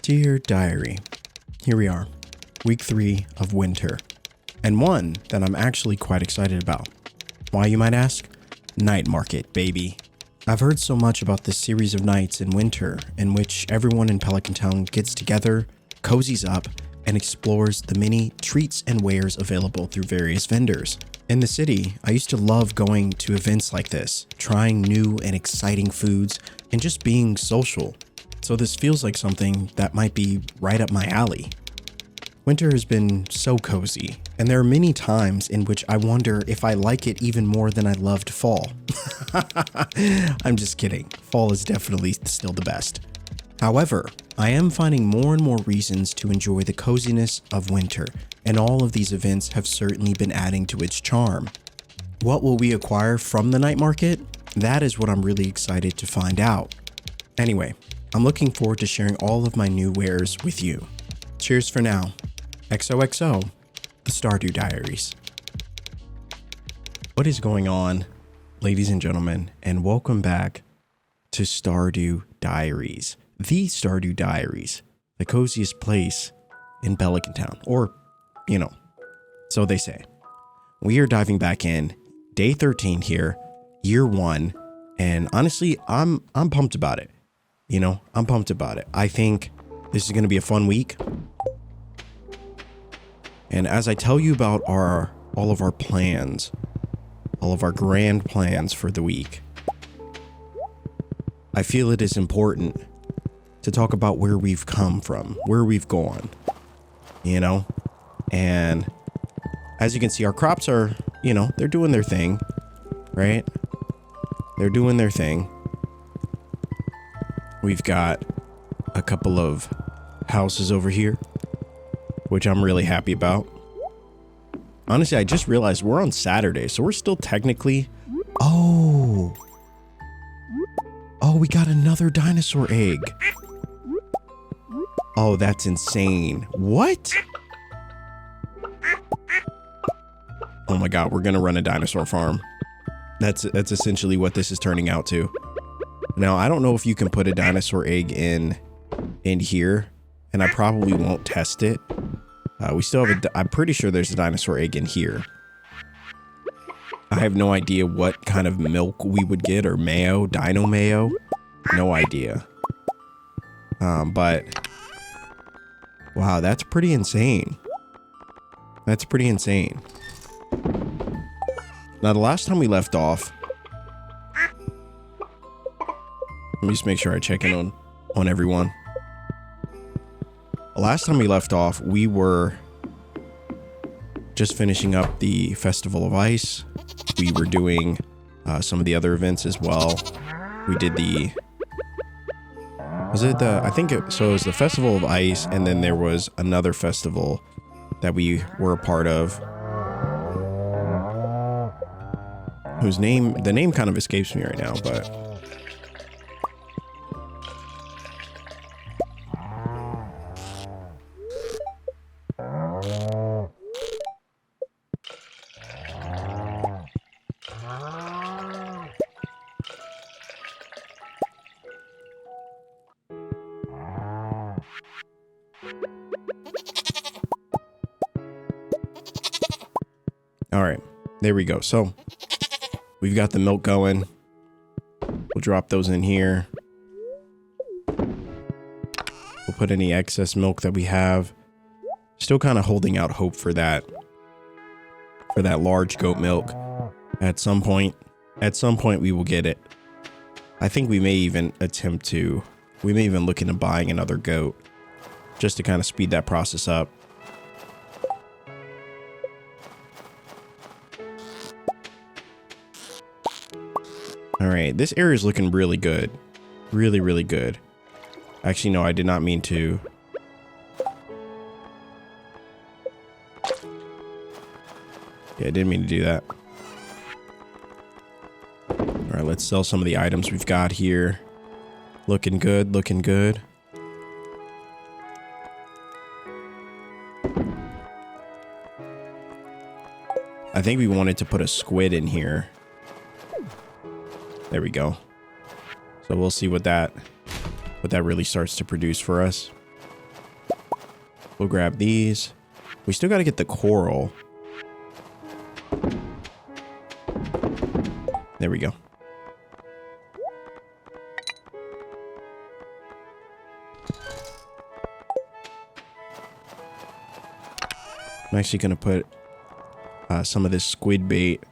Dear Diary, here we are, week 3 of winter, and one that I'm actually quite excited about. Why, you might ask? Night market, baby. I've heard so much about this series of nights in winter in which everyone in Pelican Town gets together, cozies up, and explores the many treats and wares available through various vendors. In the city, I used to love going to events like this, trying new and exciting foods, and just being social. So this feels like something that might be right up my alley. Winter has been so cozy, and there are many times in which I wonder if I like it even more than I loved fall. I'm just kidding. Fall is definitely still the best. However, I am finding more and more reasons to enjoy the coziness of winter, and all of these events have certainly been adding to its charm. What will we acquire from the night market? That is what I'm really excited to find out. Anyway, I'm looking forward to sharing all of my new wares with you. Cheers for now. XOXO, the Stardew Diaries. What is going on, ladies and gentlemen, and welcome back to Stardew Diaries. The Stardew Diaries, the coziest place in Pelican Town, or, so they say. We are diving back in, day 13 here, year 1, and honestly, I'm pumped about it. I'm pumped about it. I think this is going to be a fun week. And as I tell you about all of our plans, all of our grand plans for the week, I feel it is important to talk about where we've come from, where we've gone, and as you can see, our crops are, they're doing their thing, right? They're doing their thing. We've got a couple of houses over here, which I'm really happy about. Honestly, I just realized we're on Saturday, so we're still technically... Oh, we got another dinosaur egg. Oh, that's insane. What? Oh my God, we're gonna run a dinosaur farm. That's essentially what this is turning out to. Now, I don't know if you can put a dinosaur egg in here, and I probably won't test it. We still have I'm pretty sure there's a dinosaur egg in here. I have no idea what kind of milk we would get, or mayo, dino mayo. No idea. But wow, that's pretty insane. That's pretty insane. Now, the last time we left off, let me just make sure I check in on everyone. Last time we left off, we were just finishing up the Festival of Ice. We were doing some of the other events as well. We did it was the Festival of Ice, and then there was another festival that we were a part of, the name kind of escapes me right now, but all right, there we go. So we've got the milk going. We'll drop those in here. We'll put any excess milk that we have. Still kind of holding out hope for that large goat milk. At some point we will get it. I think we may even look into buying another goat just to kind of speed that process up. All right, this area is looking really good. Really, really good. Actually, no, I did not mean to. Yeah, I didn't mean to do that. All right, let's sell some of the items we've got here. Looking good, looking good. I think we wanted to put a squid in here. There we go. So we'll see what that really starts to produce for us. We'll grab these. We still got to get the coral. There we go. I'm actually going to put some of this squid bait.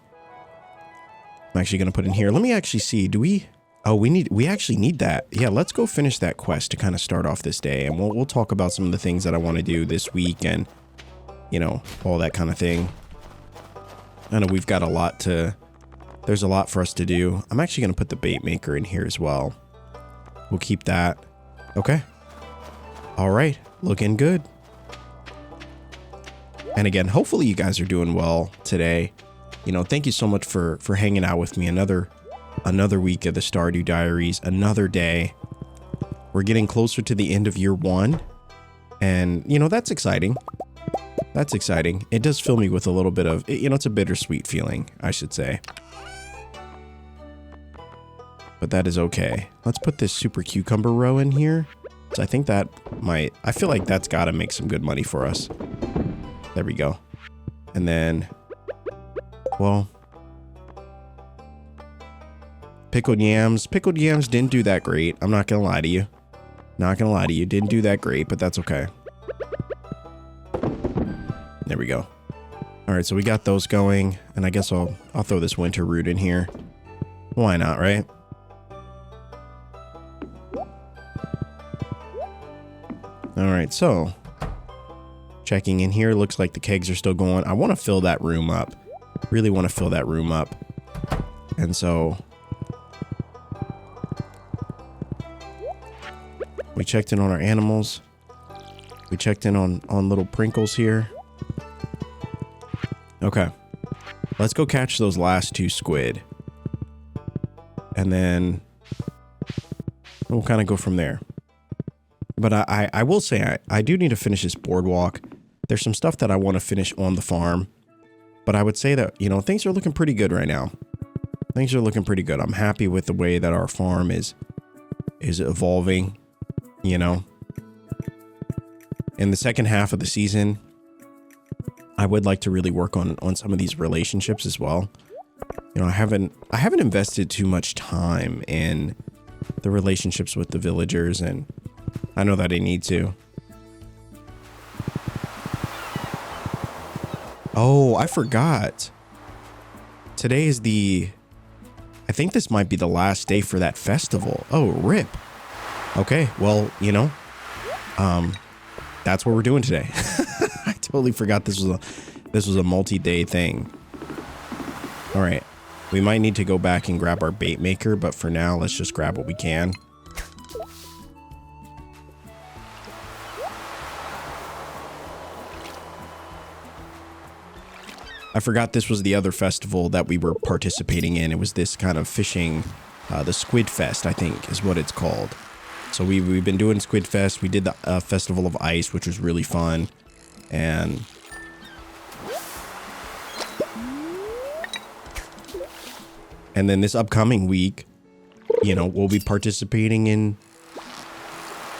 I'm actually going to put in here. Let me actually see. Do we... Oh, we actually need that. Yeah, let's go finish that quest to kind of start off this day. And we'll talk about some of the things that I want to do this week and, you know, all that kind of thing. I know we've got a lot to... There's a lot for us to do. I'm actually going to put the bait maker in here as well. We'll keep that. Okay. All right. Looking good. And again, hopefully you guys are doing well today. You know, thank you so much for hanging out with me. Another week of the Stardew Diaries, another day. We're getting closer to the end of year 1. And, you know, that's exciting. That's exciting. It does fill me with a little bit of, you know, it's a bittersweet feeling, I should say. But that is okay. Let's put this super cucumber row in here. So I think that might, I feel like that's got to make some good money for us. There we go. And then, well, pickled yams. Pickled yams didn't do that great. I'm not going to lie to you. Not going to lie to you. Didn't do that great, but that's okay. There we go. All right, so we got those going. And I guess I'll throw this winter root in here. Why not, right? All right, so checking in here. Looks like the kegs are still going. I want to fill that room up. Really want to fill that room up. And so we checked in on our animals. We checked in on little Prinkles here. Okay. Let's go catch those last 2 squid. And then we'll kind of go from there. But I will say I do need to finish this boardwalk. There's some stuff that I want to finish on the farm. But I would say that, you know, things are looking pretty good right now. Things are looking pretty good. I'm happy with the way that our farm is evolving, you know. In the second half of the season, I would like to really work on some of these relationships as well. You know, I haven't invested too much time in the relationships with the villagers, and I know that I need to. Oh, I forgot. Today is I think this might be the last day for that festival. Oh, rip. Okay, well, you know, that's what we're doing today. I totally forgot this was a multi-day thing. All right, we might need to go back and grab our bait maker, but for now, let's just grab what we can. I forgot this was the other festival that we were participating in. It was this kind of fishing, the Squid Fest, I think is what it's called. So we've been doing Squid Fest. We did the Festival of Ice, which was really fun. And then this upcoming week, you know, we'll be participating in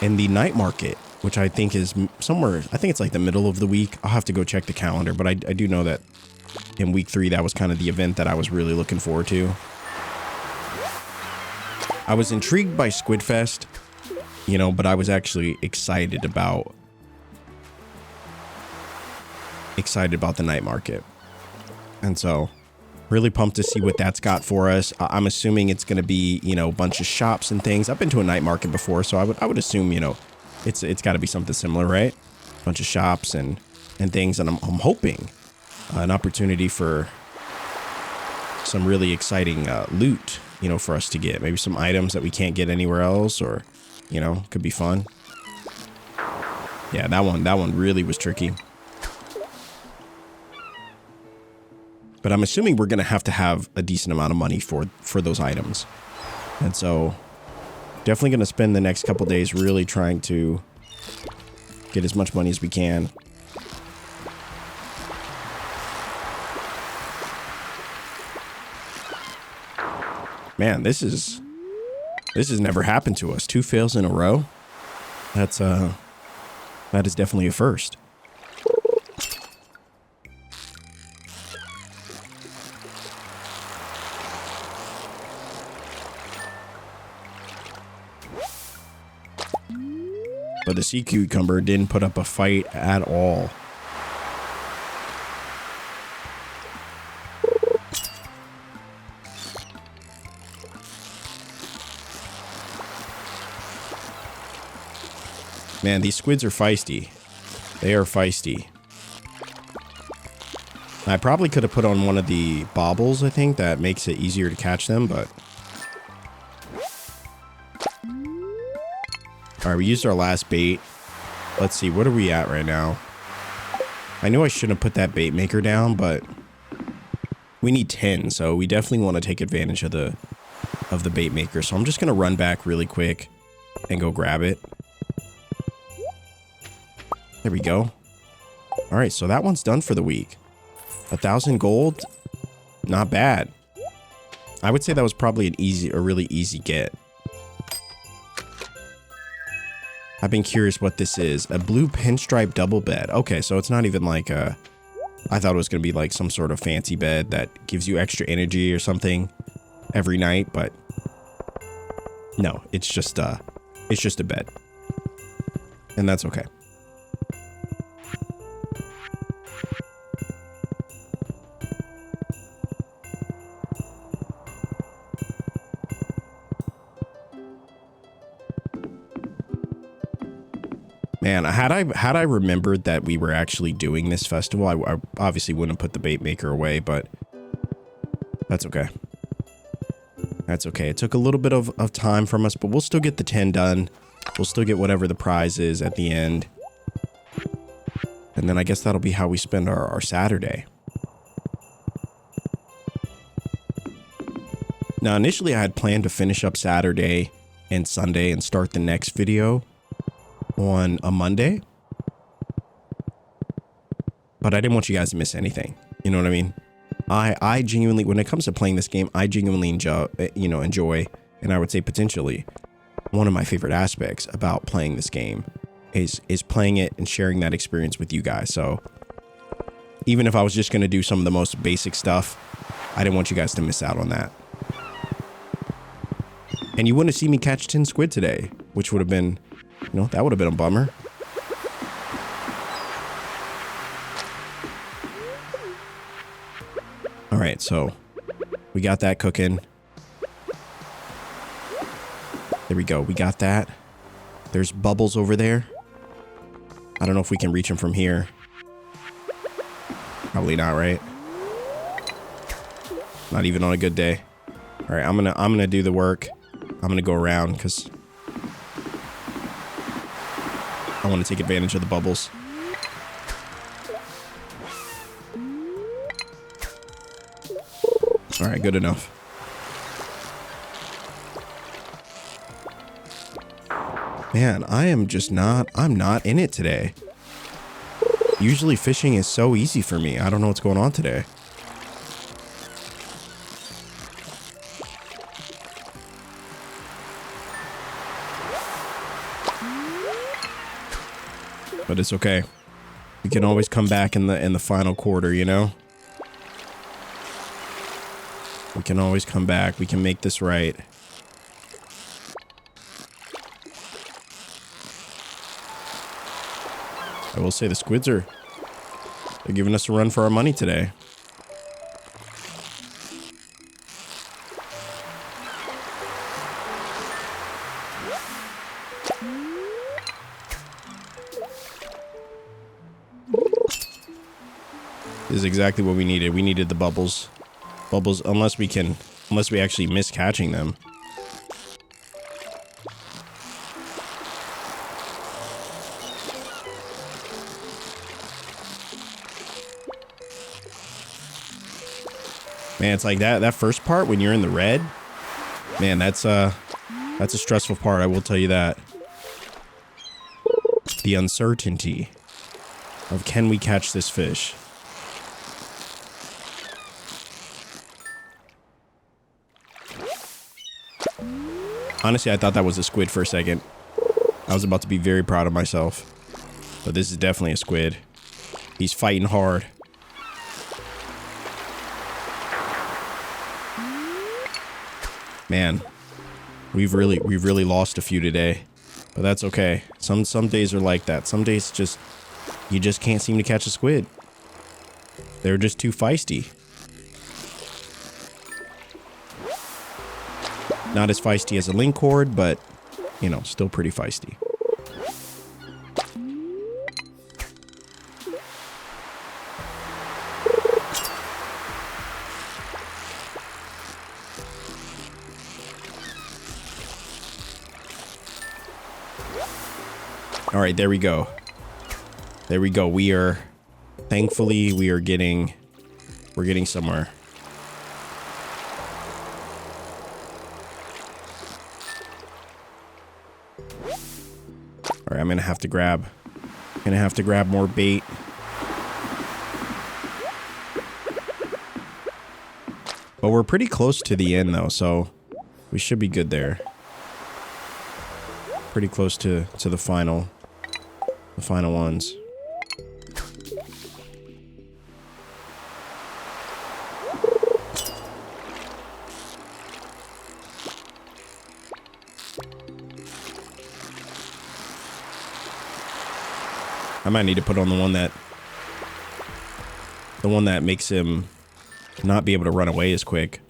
the night market, which I think is somewhere, I think it's like the middle of the week. I'll have to go check the calendar, but I do know that in week 3, that was kind of the event that I was really looking forward to. I was intrigued by Squid Fest, you know, but I was actually excited about the night market. And so really pumped to see what that's got for us. I'm assuming it's going to be, you know, a bunch of shops and things. I've been to a night market before, so I would assume, you know, it's got to be something similar, right? A bunch of shops and things, and I'm hoping an opportunity for some really exciting loot, you know, for us to get. Maybe some items that we can't get anywhere else, or, you know, could be fun. Yeah, that one really was tricky. But I'm assuming we're going to have a decent amount of money for those items. And so definitely going to spend the next couple days really trying to get as much money as we can. Man, this has never happened to us. 2 fails in a row. That's That is definitely a first. But the sea cucumber didn't put up a fight at all. Man, these squids are feisty. They are feisty. I probably could have put on one of the baubles, I think. That makes it easier to catch them, but... Alright, we used our last bait. Let's see, what are we at right now? I knew I shouldn't have put that bait maker down, but... We need 10, so we definitely want to take advantage of the bait maker. So I'm just going to run back really quick and go grab it. There we go. Alright, so that one's done for the week. 1,000 gold? Not bad. I would say that was probably a really easy get. I've been curious what this is. A blue pinstripe double bed. Okay, so it's not even like a... I thought it was going to be like some sort of fancy bed that gives you extra energy or something every night, but... No, it's just a bed. And that's okay. Man, had I remembered that we were actually doing this festival, I obviously wouldn't have put the bait maker away, but that's okay. That's okay. It took a little bit of time from us, but we'll still get the 10 done. We'll still get whatever the prize is at the end. And then I guess that'll be how we spend our Saturday. Now, initially I had planned to finish up Saturday and Sunday and start the next video on a Monday, but I didn't want you guys to miss anything. You know what I mean? I genuinely, when it comes to playing this game, I genuinely enjoy, and I would say potentially one of my favorite aspects about playing this game is playing it and sharing that experience with you guys. So even if I was just going to do some of the most basic stuff, I didn't want you guys to miss out on that. And you wouldn't have seen me catch 10 squid today, which would have been, that would have been a bummer. All right, so we got that cooking. There we go. We got that. There's bubbles over there. I don't know if we can reach them from here. Probably not, right? Not even on a good day. All right, I'm gonna do the work. I'm gonna go around because I want to take advantage of the bubbles. All right, good enough. Man, I'm not in it today. Usually fishing is so easy for me. I don't know what's going on today. But it's okay. We can always come back in the final quarter, you know? We can always come back. We can make this right. I will say the squids they're giving us a run for our money today. This is exactly what we needed. We needed the bubbles. Bubbles, unless we actually miss catching them. Man, it's like that first part when you're in the red. Man, that's a stressful part, I will tell you that. The uncertainty of can we catch this fish? Honestly, I thought that was a squid for a second. I was about to be very proud of myself. But this is definitely a squid. He's fighting hard. Man, we've really lost a few today. But that's okay. Some days are like that. Some days you just can't seem to catch a squid. They're just too feisty. Not as feisty as a link cord, but, you know, still pretty feisty. All right, there we go. There we go. Thankfully, we're getting somewhere. All right, I'm gonna have to grab more bait. But we're pretty close to the end though, so we should be good there. Pretty close to the final ones. I might need to put on the one that makes him not be able to run away as quick.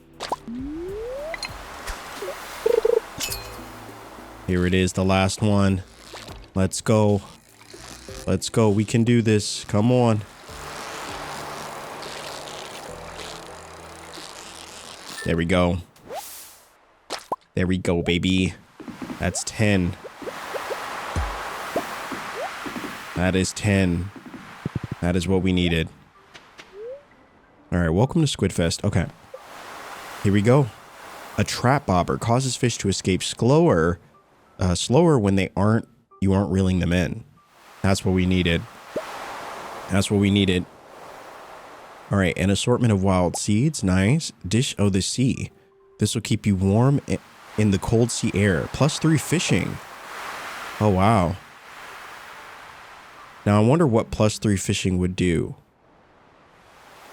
Here it is, the last one. Let's go. Let's go. We can do this. Come on. There we go. There we go, baby. That's 10. That is 10. That is what we needed. All right, welcome to Squidfest. Okay. Here we go. A trap bobber causes fish to escape slower when you aren't reeling them in. That's what we needed. That's what we needed. All right, an assortment of wild seeds. Nice. Dish of the sea. This will keep you warm in the cold sea air. +3 fishing. Oh, wow. Now, I wonder what +3 fishing would do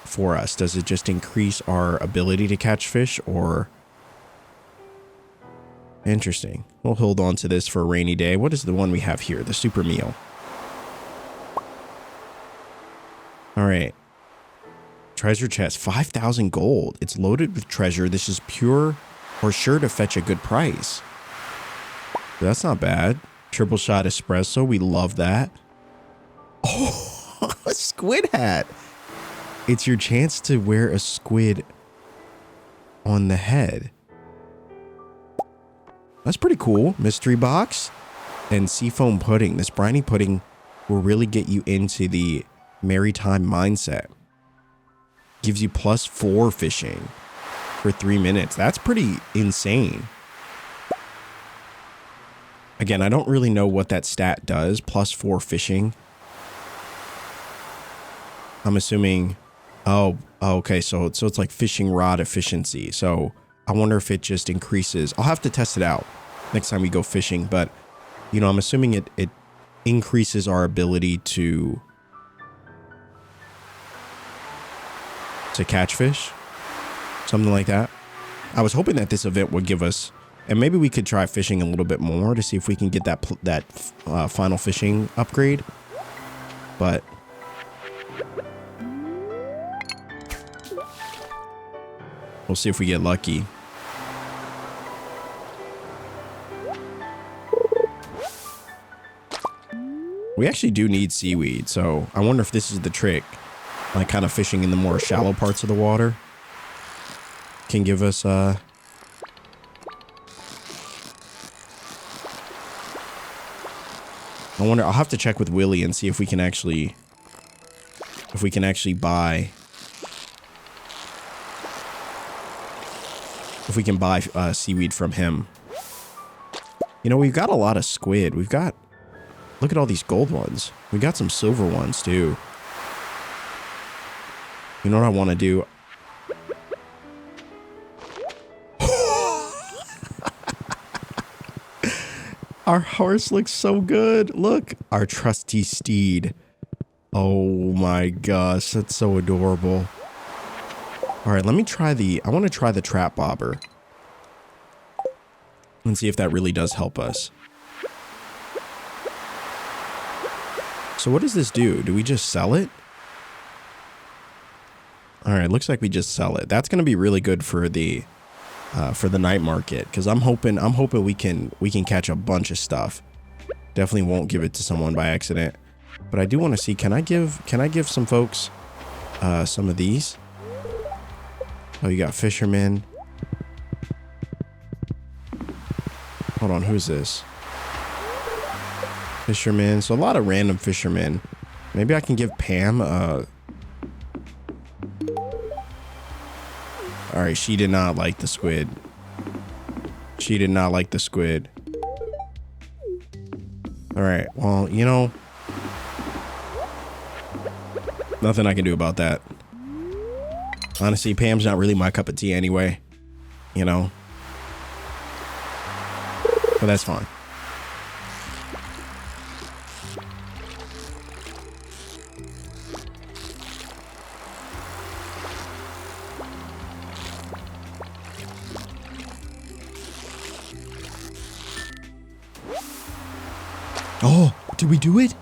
for us. Does it just increase our ability to catch fish, or... Interesting. We'll hold on to this for a rainy day. What is the one we have here? The super meal. All right. Treasure chest. 5,000 gold. It's loaded with treasure. This is pure or sure to fetch a good price. That's not bad. Triple shot espresso. We love that. Oh, a squid hat. It's your chance to wear a squid on the head. That's pretty cool. Mystery box and seafoam pudding. This briny pudding will really get you into the maritime mindset. Gives you +4 fishing for 3 minutes. That's pretty insane. Again, I don't really know what that stat does. +4 fishing. I'm assuming, okay, so it's like fishing rod efficiency. So I wonder if it just increases. I'll have to test it out next time we go fishing, but you know, I'm assuming it increases our ability to catch fish, something like that. I was hoping that this event would give us, and maybe we could try fishing a little bit more to see if we can get that final fishing upgrade, but we'll see if we get lucky. We actually do need seaweed, so I wonder if this is the trick. Like kind of fishing in the more shallow parts of the water can give us I wonder, I'll have to check with Willie and see if we can actually buy seaweed from him. You know, we've got a lot of squid. Look at all these gold ones. We got some silver ones too. You know what I want to do? Our horse looks so good. Look, our trusty steed. Oh my gosh, that's so adorable. All right, let me try I want to try the trap bobber. And see if that really does help us. So what does this do? Do we just sell it? All right, looks like we just sell it. That's going to be really good for the night market, because I'm hoping we can catch a bunch of stuff. Definitely won't give it to someone by accident, but I do want to see, can I give some folks some of these? Oh, you got fishermen. Hold on, who's this? Fishermen. So a lot of random fishermen. Maybe I can give Pam all right, she did not like the squid. She did not like the squid. All right, well, you know, nothing I can do about that. Honestly, Pam's not really my cup of tea anyway, you know. But that's fine. Oh, did we do it?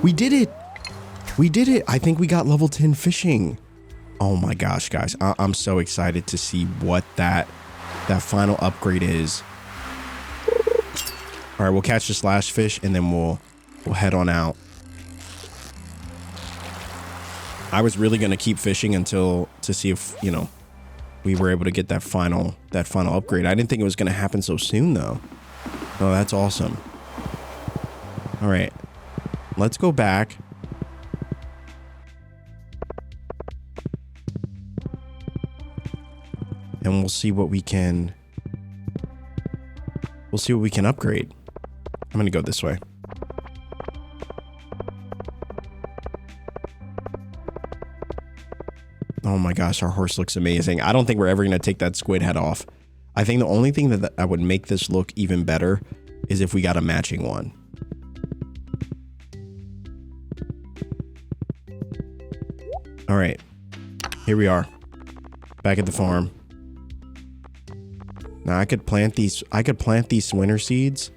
We did it. We did it. I think we got level 10 fishing. Oh my gosh, guys. I'm so excited to see what that final upgrade is. All right, we'll catch the slash fish and then we'll head on out. I was really going to keep fishing to see if, you know, we were able to get that final upgrade. I didn't think it was going to happen so soon though. Oh, that's awesome. All right, let's go back. And we'll see what we can upgrade. I'm going to go this way. Oh my gosh, our horse looks amazing. I don't think we're ever going to take that squid head off. I think the only thing that would make this look even better is if we got a matching one. All right, here we are, back at the farm. Now I could plant these winter seeds,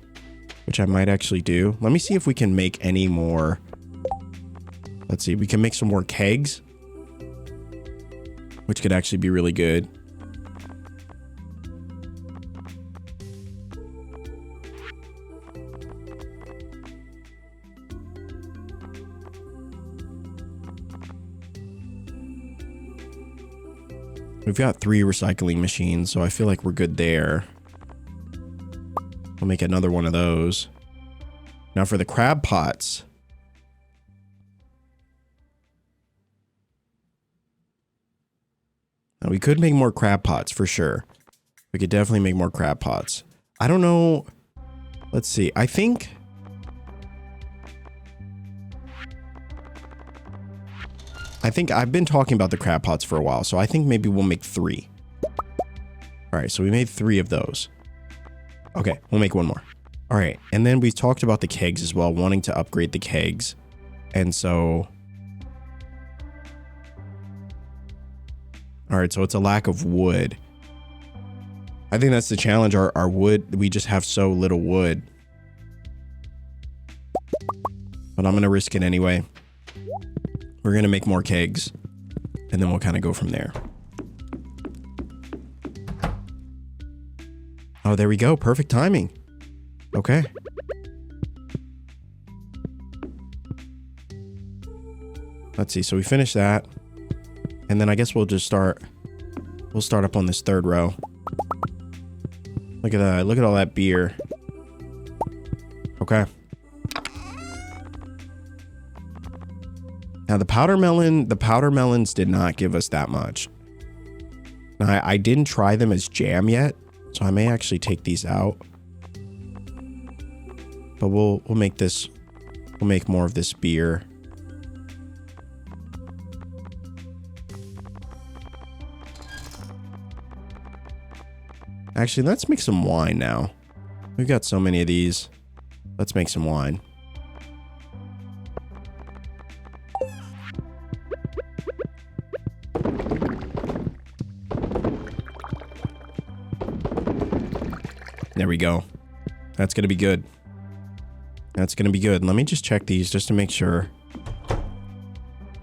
which I might actually do. Let me see if we can make any more. Let's see, we can make some more kegs, which could actually be really good. We've got 3 recycling machines, so I feel like we're good there. We'll make another one of those. Now for the crab pots. Now we could make more crab pots for sure. We could definitely make more crab pots. I don't know. Let's see. I think I've been talking about the crab pots for a while, so I think maybe we'll make 3. All right, so we made 3 of those. Okay, we'll make 1 more. All right, and then we talked about the kegs as well, wanting to upgrade the kegs. And so... All right, so it's a lack of wood. I think that's the challenge, our wood. We just have so little wood. But I'm going to risk it anyway. We're going to make more kegs, and then we'll kind of go from there. Oh, there we go. Perfect timing. Okay. Let's see. So we finished that. And then I guess we'll just start. We'll start up on this 3rd row. Look at that. Look at all that beer. Okay. Now the powder melons did not give us that much. Now I didn't try them as jam yet, so I may actually take these out. But we'll make more of this beer. Actually, let's make some wine now. We've got so many of these. Let's make some wine. There we go. That's going to be good. That's going to be good. Let me just check these just to make sure. All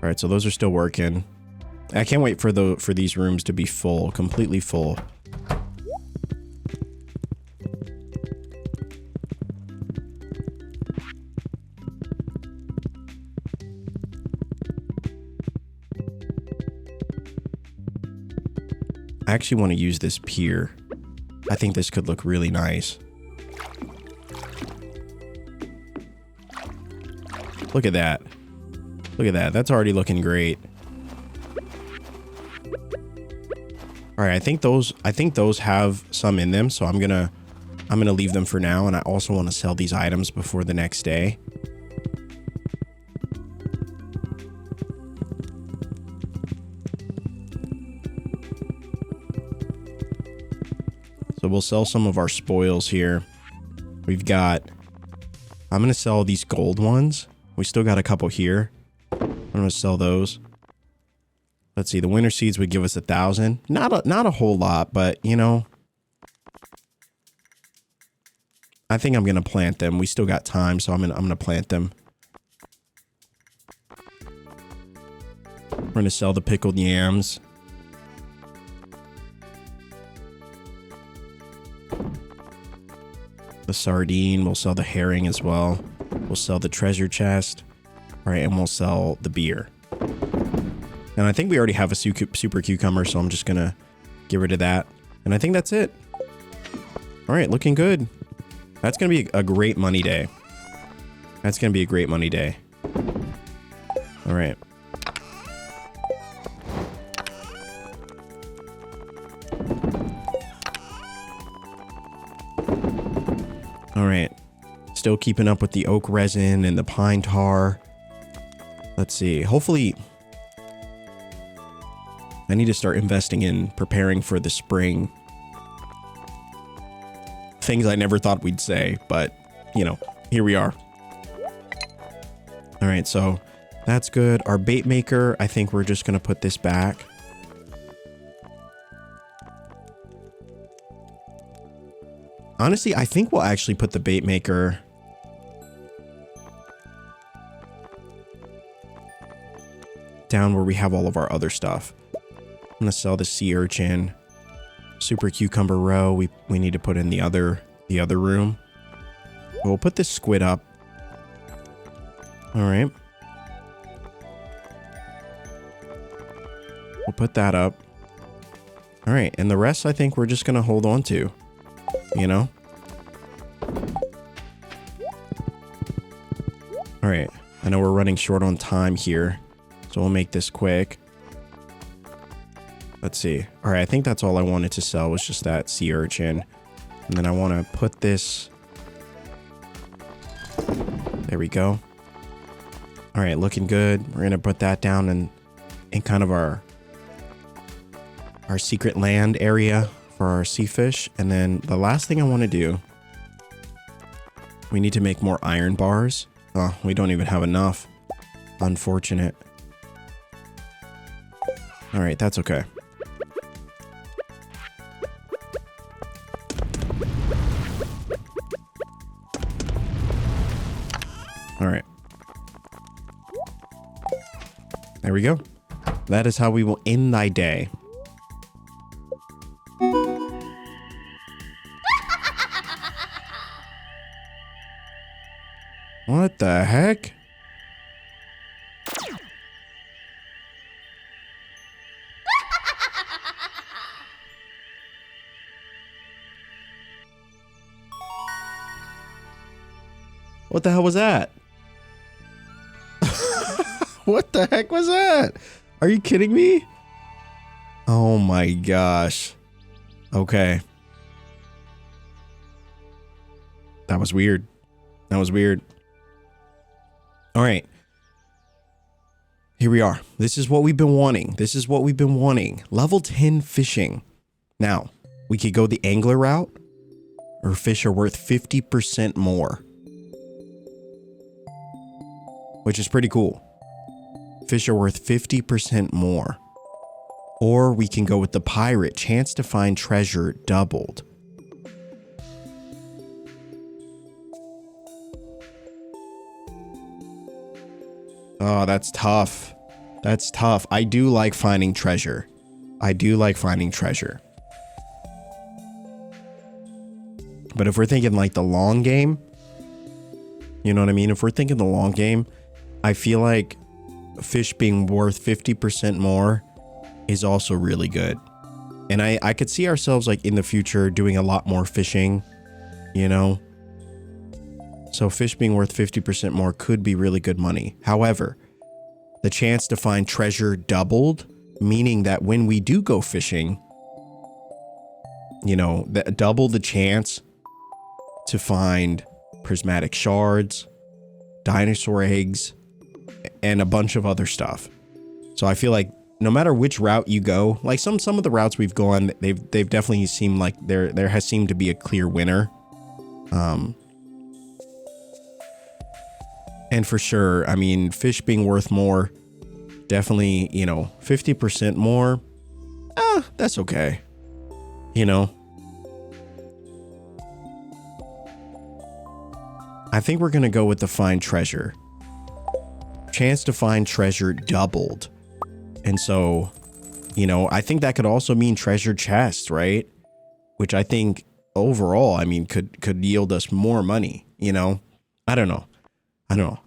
right, so those are still working. I can't wait for these rooms to be full, completely full. I actually want to use this pier. I think this could look really nice. Look at that. Look at that. That's already looking great. All right, I think those have some in them, so I'm gonna leave them for now, and I also want to sell these items before the next day. So we'll sell some of our spoils here. We've got, I'm gonna sell these gold ones. We still got a couple here. I'm gonna sell those. Let's see, the winter seeds would give us 1,000. Not a whole lot, but you know, I think I'm gonna plant them. We still got time, so I'm gonna plant them. We're gonna sell the pickled yams. The sardine, we'll sell the herring as well. We'll sell the treasure chest. All right, and we'll sell the beer. And I think we already have a super cucumber, so I'm just gonna get rid of that. And I think that's it. All right, looking good. That's gonna be a great money day. That's gonna be a great money day. All right. All right. Still keeping up with the oak resin and the pine tar. Let's see. Hopefully, I need to start investing in preparing for the spring. Things I never thought we'd say, but, you know, here we are. All right, so that's good. Our bait maker, I think we're just going to put this back. Honestly, I think we'll actually put the bait maker down where we have all of our other stuff. I'm gonna sell the sea urchin, super cucumber roe. We need to put in the other room. We'll put this squid up. All right. We'll put that up. All right, and the rest I think we're just gonna hold on to. You know. All right. I know we're running short on time here, so we'll make this quick. Let's see. All right, I think that's all I wanted to sell was just that sea urchin. And then I want to put this. There we go. All right, looking good. We're going to put that down in kind of our secret land area for our sea fish. And then the last thing I want to do, we need to make more iron bars. Oh, we don't even have enough. Unfortunate. All right, that's okay. All right. There we go. That is how we will end thy day. What the heck? What the hell was that? What the heck was that? Are you kidding me? Oh my gosh. Okay. That was weird. That was weird. All right. Here we are. This is what we've been wanting. This is what we've been wanting. Level 10 fishing. Now, we could go the angler route, or fish are worth 50% more. which is pretty cool. Fish are worth 50% more. Or we can go with the pirate. Chance to find treasure doubled. Oh, that's tough. That's tough. I do like finding treasure. I do like finding treasure. But if we're thinking like the long game, you know what I mean? If we're thinking the long game, I feel like fish being worth 50% more is also really good. And I could see ourselves like in the future doing a lot more fishing, you know? So fish being worth 50% more could be really good money. However, the chance to find treasure doubled, meaning that when we do go fishing, you know, double the chance to find prismatic shards, dinosaur eggs, and a bunch of other stuff. So I feel like no matter which route you go, like some of the routes we've gone, they've definitely seemed like there has seemed to be a clear winner. And for sure, I mean, fish being worth more, definitely, you know, 50% more, that's okay. You know, I think we're going to go with the find treasure. Chance to find treasure doubled. And so, you know, I think that could also mean treasure chest, right? Which I think overall, I mean, could yield us more money, you know? I don't know.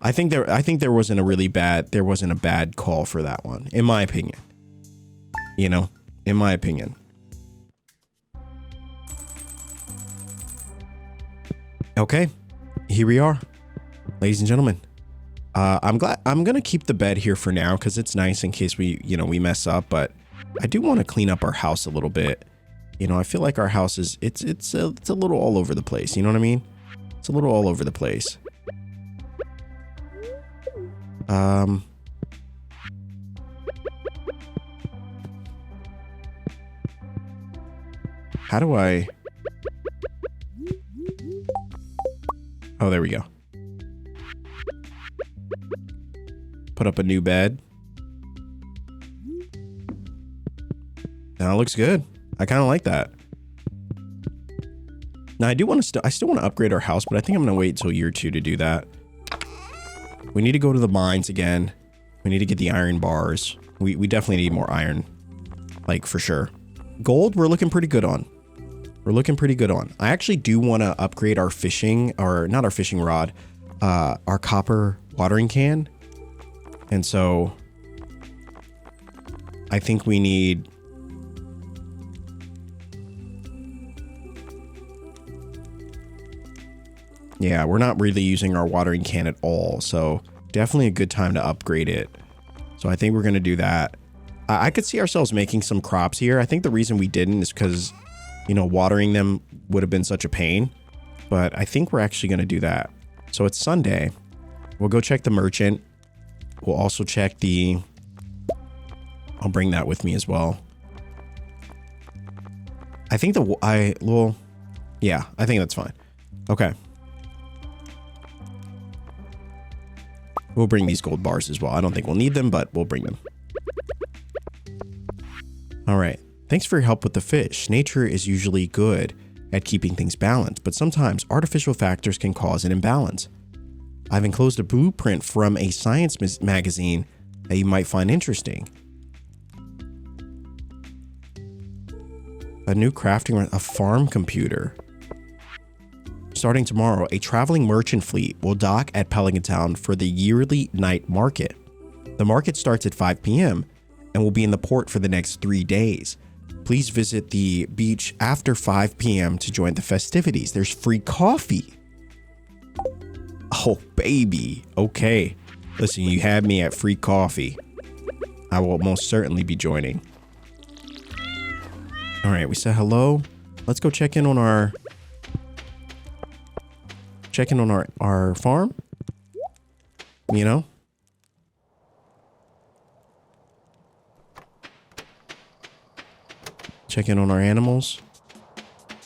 I think there wasn't a bad call for that one, in my opinion. You know, in my opinion. Okay, here we are, ladies and gentlemen. I'm gonna keep the bed here for now because it's nice in case we mess up. But I do want to clean up our house a little bit. You know, I feel like our house is it's a little all over the place. You know what I mean? It's a little all over the place. How do I? Oh, there we go. Put up a new bed. Now it looks good. I kind of like that. Now I still want to upgrade our house, but I think I'm going to wait until year 2 to do that. We need to go to the mines again. We need to get the iron bars. We definitely need more iron, like for sure. Gold, we're looking pretty good on. I actually do want to upgrade our fishing, or not our fishing rod, our copper watering can. And so I think we need... Yeah, we're not really using our watering can at all. So definitely a good time to upgrade it. So I think we're going to do that. I could see ourselves making some crops here. I think the reason we didn't is because, you know, watering them would have been such a pain. But I think we're actually going to do that. So it's Sunday. We'll go check the merchant. We'll also check the... I'll bring that with me as well. I think yeah, I think that's fine. Okay. We'll bring these gold bars as well. I don't think we'll need them, but we'll bring them. All right. Thanks for your help with the fish. Nature is usually good at keeping things balanced, but sometimes artificial factors can cause an imbalance. I've enclosed a blueprint from a science magazine that you might find interesting. A new crafting, a farm computer. Starting tomorrow, a traveling merchant fleet will dock at Pelican Town for the yearly night market. The market starts at 5 p.m. and will be in the port for the next 3 days. Please visit the beach after 5 p.m. to join the festivities. There's free coffee. Oh, baby. Okay. Listen, you had me at free coffee. I will most certainly be joining. All right, we said hello. Let's go check in on our farm. You know? Check in on our animals.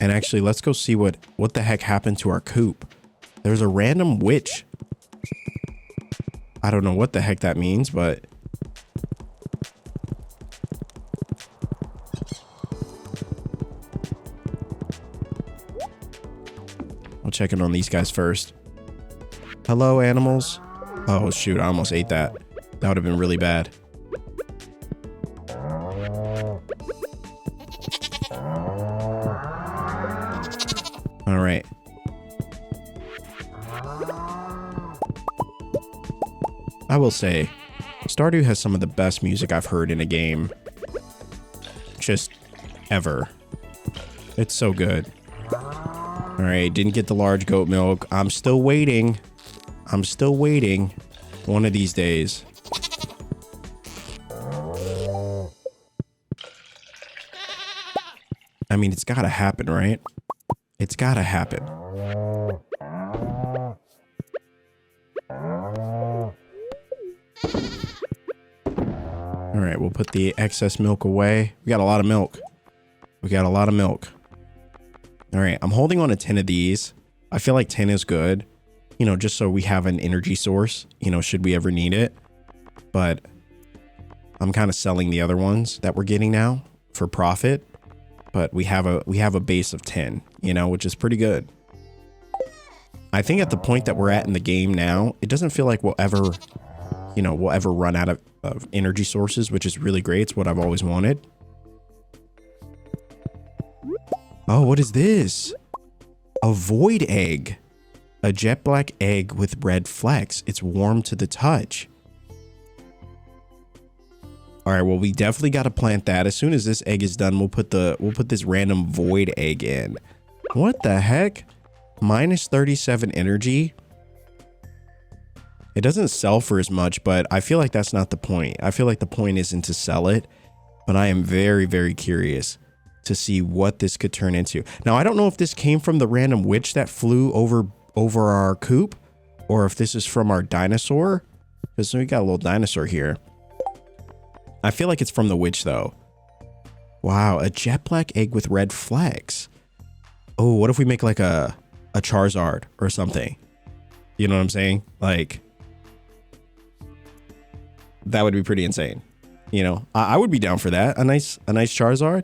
And actually, let's go see what the heck happened to our coop. There's a random witch. I don't know what the heck that means, but... I'll check in on these guys first. Hello, animals. Oh, shoot. I almost ate that. That would have been really bad. All right. I will say, Stardew has some of the best music I've heard in a game. Just ever. It's so good. All right, didn't get the large goat milk. I'm still waiting. I'm still waiting. One of these days. I mean, it's gotta happen, right? It's gotta happen. All right, we'll put the excess milk away. We got a lot of milk. We got a lot of milk. All right, I'm holding on to 10 of these. I feel like 10 is good, you know, just so we have an energy source, you know, should we ever need it. But I'm kind of selling the other ones that we're getting now for profit. But we have a base of 10, you know, which is pretty good. I think at the point that we're at in the game now, it doesn't feel like we'll ever run out of energy sources, which is really great. It's what I've always wanted. Oh, what is this? A void egg. A jet black egg with red flecks. It's warm to the touch. All right, well, we definitely got to plant that. As soon as this egg is done, we'll put this random void egg in. What the heck? Minus 37 energy. It doesn't sell for as much, but I feel like that's not the point. I feel like the point isn't to sell it, but I am very, very curious to see what this could turn into. Now, I don't know if this came from the random witch that flew over our coop, or if this is from our dinosaur, because we got a little dinosaur here. I feel like it's from the witch, though. Wow, a jet black egg with red flecks. Oh, what if we make like a Charizard or something? You know what I'm saying? Like, that would be pretty insane. You know, I would be down for that. A nice Charizard.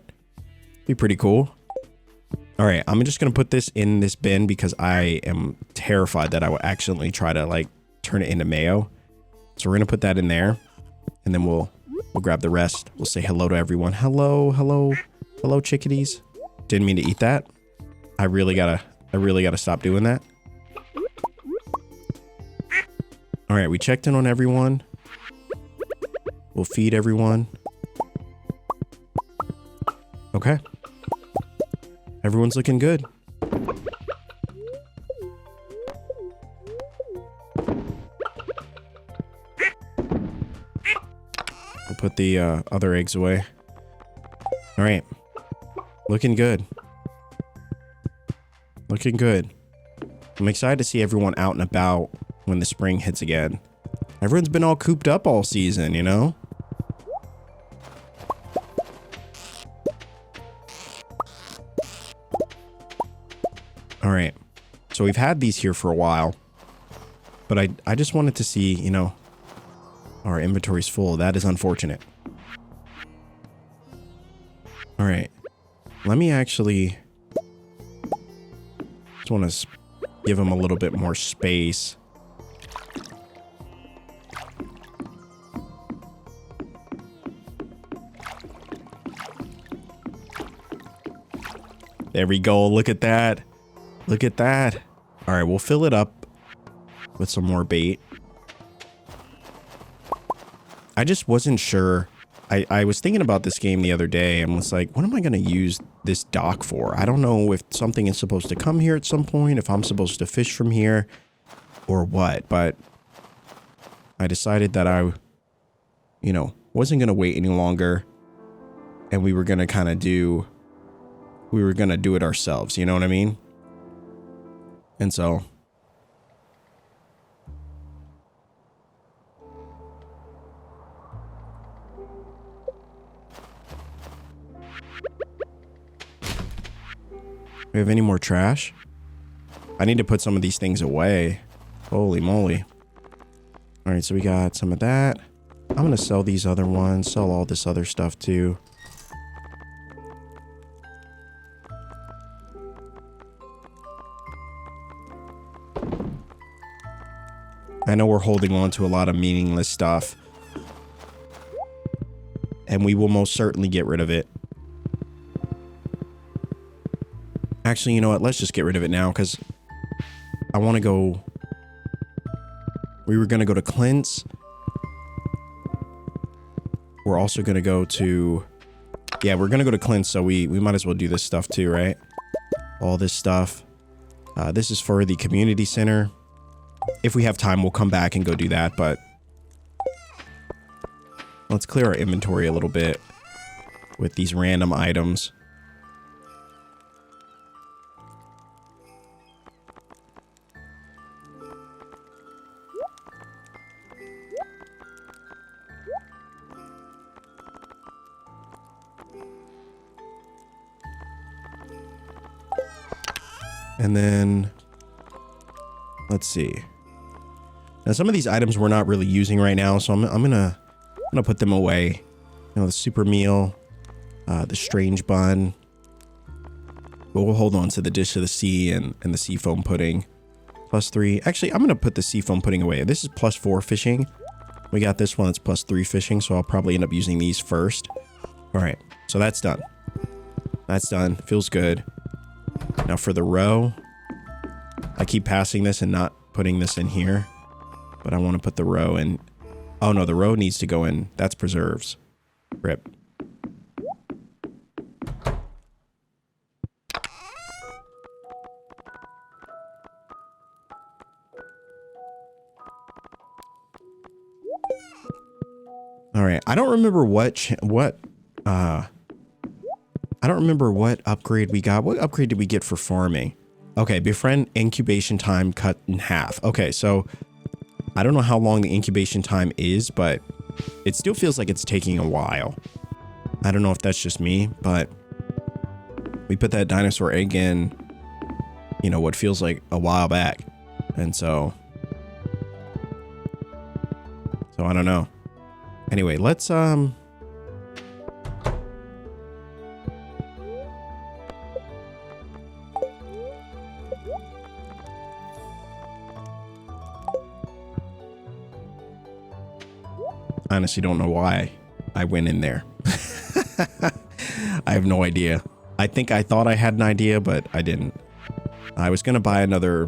Be pretty cool. All right, I'm just gonna put this in this bin because I am terrified that I will accidentally try to like turn it into mayo. So we're gonna put that in there, and then we'll grab the rest. We'll say hello to everyone. Hello, hello, hello, chickadees. Didn't mean to eat that. I really gotta stop doing that. All right, we checked in on everyone. We'll feed everyone. Okay. Everyone's looking good. We'll put the other eggs away. All right. Looking good. Looking good. I'm excited to see everyone out and about when the spring hits again. Everyone's been all cooped up all season, you know? All right. So we've had these here for a while, but I just wanted to see, you know, our inventory's full. That is unfortunate. All right. Let me actually just want to give them a little bit more space. There we go. Look at that. Look at that. All right, we'll fill it up with some more bait. I just wasn't sure. I was thinking about this game the other day and was like, what am I going to use this dock for? I don't know if something is supposed to come here at some point, if I'm supposed to fish from here or what, but I decided that I, you know, wasn't going to wait any longer, and we were going to kind of do it ourselves, you know what I mean? And so we have any more trash? I need to put some of these things away. Holy moly. All right, so we got some of that. I'm going to sell these other ones, sell all this other stuff too. I know we're holding on to a lot of meaningless stuff. And we will most certainly get rid of it. Actually, you know what? Let's just get rid of it now because I want to go... We were going to go to Clint's. We're also going to go to... Yeah, we're going to go to Clint's, so we might as well do this stuff too, right? All this stuff. This is for the community center. If we have time, we'll come back and go do that, but... Let's clear our inventory a little bit with these random items. And then, let's see. Now, some of these items we're not really using right now, so I'm gonna put them away. You know, the super meal, the strange bun. But we'll hold on to the dish of the sea and the seafoam pudding. +3. Actually, I'm gonna put the seafoam pudding away. This is +4 fishing. We got this one that's +3 fishing, so I'll probably end up using these first. All right, so that's done. That's done. Feels good. Now for the row, I keep passing this and not putting this in here, but I want to put the row in. Oh no, the row needs to go in. That's preserves. Rip. All right. I don't remember I don't remember what upgrade we got. What upgrade did we get for farming? Okay, befriend incubation time cut in half. Okay, so I don't know how long the incubation time is, but it still feels like it's taking a while. I don't know if that's just me, but we put that dinosaur egg in, you know, what feels like a while back. And so I don't know. Anyway, let's honestly don't know why I went in there. I have no idea. I think I thought I had an idea, but I didn't. I was gonna buy another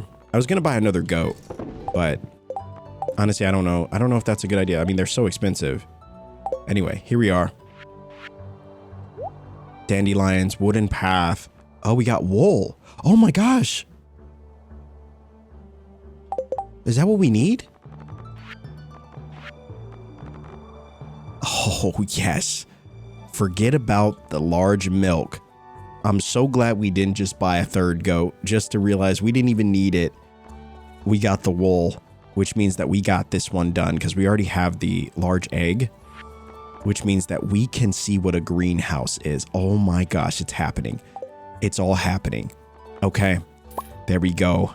goat, but honestly, I don't know. I don't know if that's a good idea. I mean, they're so expensive. Anyway, here we are. Dandelions, wooden path. Oh, we got wool. Oh my gosh. Is that what we need? Oh, yes. Forget about the large milk. I'm so glad we didn't just buy a third goat just to realize we didn't even need it. We got the wool, which means that we got this one done because we already have the large egg, which means that we can see what a greenhouse is. Oh my gosh, it's happening. It's all happening. Okay, there we go.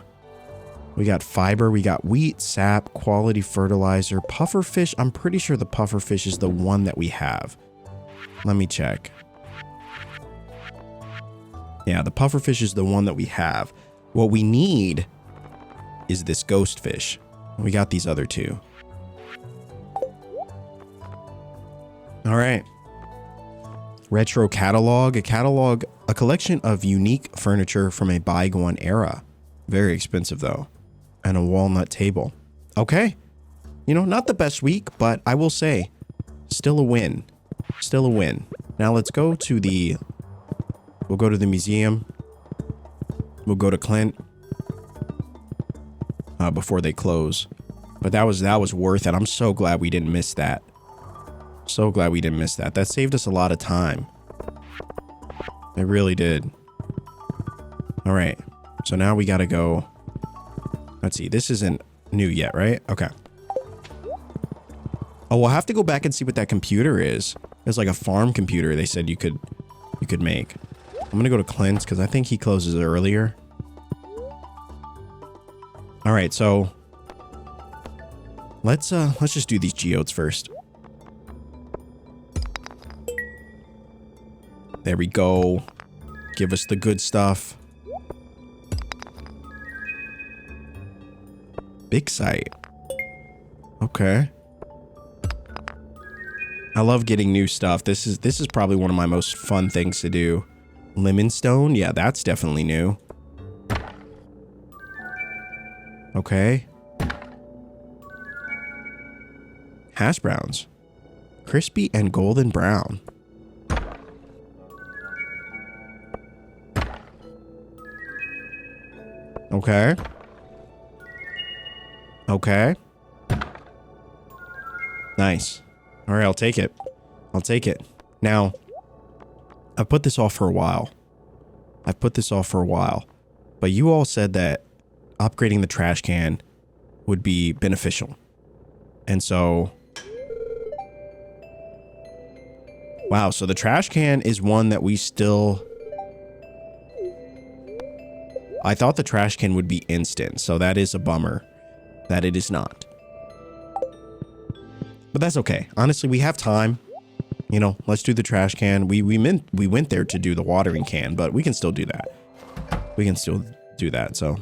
We got fiber, we got wheat, sap, quality fertilizer, pufferfish. I'm pretty sure the pufferfish is the one that we have. Let me check. Yeah, the pufferfish is the one that we have. What we need is this ghost fish. We got these other two. All right. Retro catalog, a collection of unique furniture from a bygone era. Very expensive though. And a walnut table. Okay. You know, not the best week, but I will say, still a win. Still a win. Now let's go to the... We'll go to the museum. We'll go to Clint. Before they close. But that was worth it. I'm so glad we didn't miss that. So glad we didn't miss that. That saved us a lot of time. It really did. All right. So now we got to go... Let's see. This isn't new yet, right? Okay. Oh, we'll have to go back and see what that computer is. It's like a farm computer they said you could make. I'm going to go to Clint's because I think he closes earlier. All right. So Let's just do these geodes first. There we go. Give us the good stuff. Big site. Okay. I love getting new stuff. This is probably one of my most fun things to do. Lemon stone? Yeah, that's definitely new. Okay. Hash browns. Crispy and golden brown. Okay. Okay. Nice. All right, I'll take it. I'll take it. Now, I've put this off for a while. But you all said that upgrading the trash can would be beneficial. And so... Wow, so the trash can is one that we still... I thought the trash can would be instant, so that is a bummer that it is not. But that's okay. Honestly, we have time. You know, let's do the trash can. We went there to do the watering can, but we can still do that. We can still do that, so.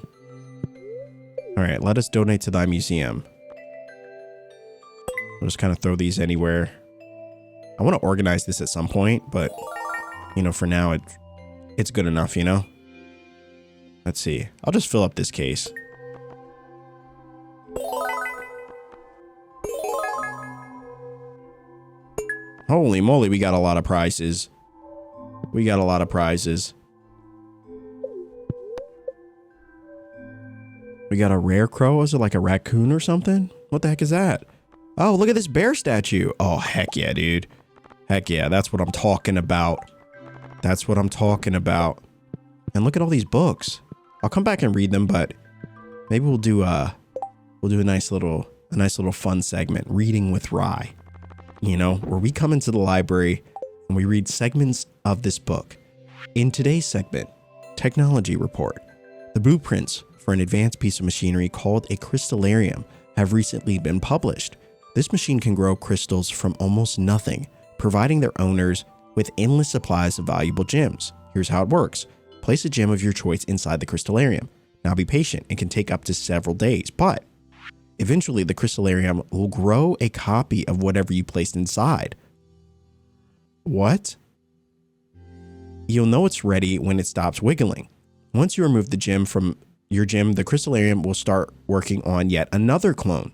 All right, let us donate to thy museum. We'll just kind of throw these anywhere. I want to organize this at some point, but, you know, for now, it's good enough, you know? Let's see. I'll just fill up this case. Holy moly, we got a lot of prizes. We got a lot of prizes. We got a rare crow. Is it like a raccoon or something? What the heck is that? Oh, look at this bear statue. Oh, heck yeah, dude. Heck yeah, that's what I'm talking about. That's what I'm talking about. And look at all these books. I'll come back and read them, but maybe we'll do a nice little fun segment, Reading with Rye. You know, where we come into the library and we read segments of this book. In today's segment, Technology Report, the blueprints for an advanced piece of machinery called a crystallarium have recently been published. This machine can grow crystals from almost nothing, providing their owners with endless supplies of valuable gems. Here's how it works. Place a gem of your choice inside the crystallarium. Now be patient, it can take up to several days, but eventually the crystallarium will grow a copy of whatever you placed inside. What? You'll know it's ready when it stops wiggling. Once you remove the gem from your gem, the crystallarium will start working on yet another clone.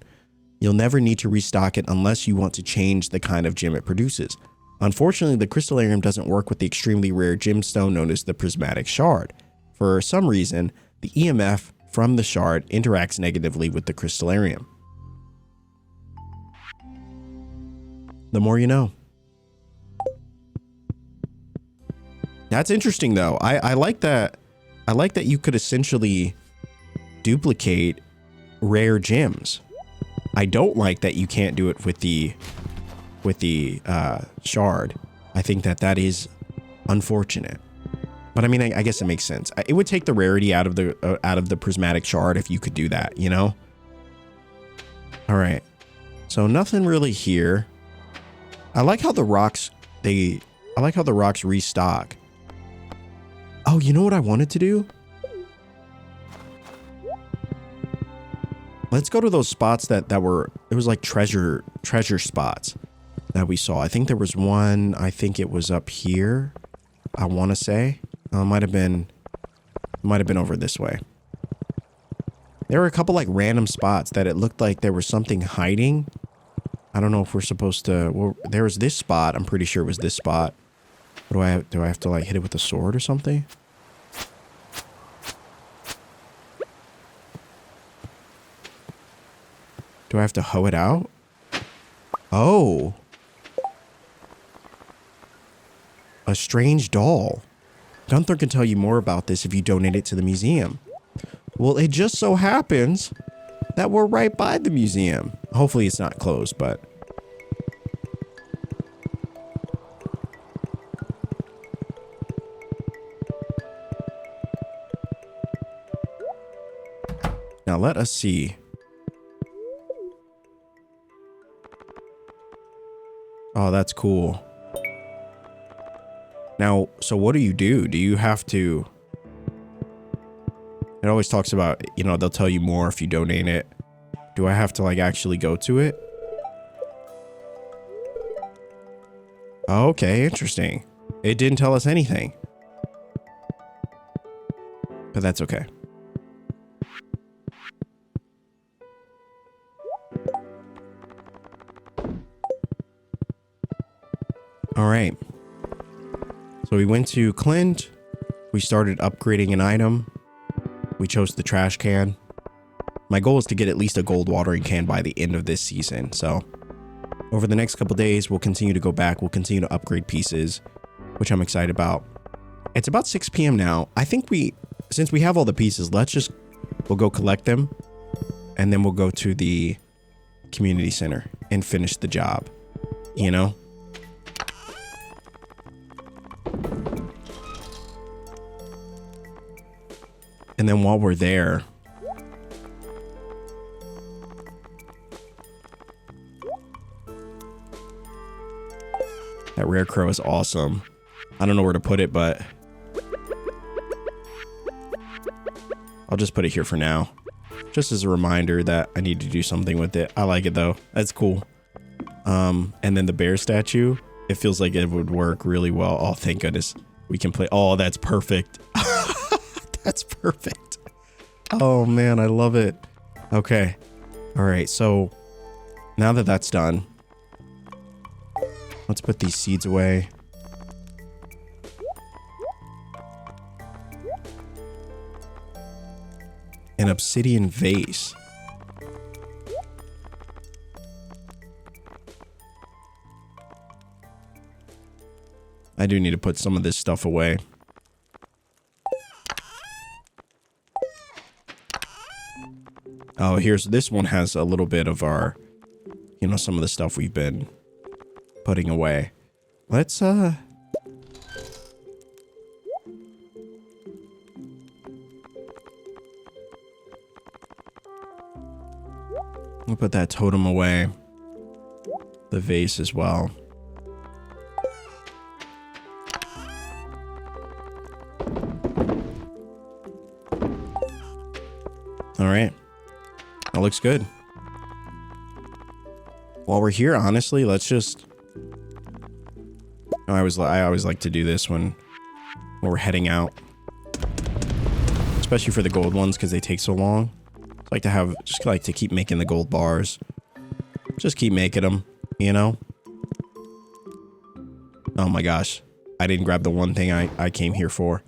You'll never need to restock it unless you want to change the kind of gem it produces. Unfortunately, the crystallarium doesn't work with the extremely rare gemstone known as the prismatic shard. For some reason, the EMF from the shard interacts negatively with the crystallarium. The more you know. That's interesting though. I like that. I like that you could essentially duplicate rare gems. I don't like that you can't do it with the shard. I think that is unfortunate. But I mean, I guess it makes sense. It would take the rarity out of the prismatic shard if you could do that, you know? All right. So nothing really here. I like how the rocks restock. Oh, you know what I wanted to do? Let's go to those spots that were, it was like treasure spots that we saw. I think there was one, I think it was up here, I want to say. Might have been over this way. There were a couple like random spots that it looked like there was something hiding. I don't know if we're supposed to, well, there was this spot. I'm pretty sure it was this spot. What do I have to like hit it with a sword or something? Do I have to hoe it out? Oh. A strange doll. Gunther can tell you more about this if you donate it to the museum. Well, it just so happens that we're right by the museum. Hopefully it's not closed, but... Now let us see. Oh, that's cool. Now, so what do? Do you have to... It always talks about, you know, they'll tell you more if you donate it. Do I have to, like, actually go to it? Okay, interesting. It didn't tell us anything. But that's okay. All right. So we went to Clint. We started upgrading an item. We chose the trash can. My goal is to get at least a gold watering can by the end of this season. So over the next couple days, we'll continue to go back. We'll continue to upgrade pieces, which I'm excited about. It's about 6 p.m. now. I think since we have all the pieces, we'll go collect them. And then we'll go to the community center and finish the job, you know? And then while we're there, that rare crow is awesome. I don't know where to put it, but I'll just put it here for now. Just as a reminder that I need to do something with it. I like it though. That's cool. And then the bear statue, it feels like it would work really well. Oh, thank goodness. We can play. Oh, that's perfect. That's perfect. Oh man, I love it. Okay. All right. So now that that's done, let's put these seeds away. An obsidian vase. I do need to put some of this stuff away. Oh, this one has a little bit of our, you know, some of the stuff we've been putting away. Let's, we'll put that totem away. The vase as well. All right. That looks good. While we're here, honestly, let's just... I always like to do this when we're heading out. Especially for the gold ones, because they take so long. I like to keep making the gold bars. Just keep making them, you know? Oh my gosh. I didn't grab the one thing I came here for.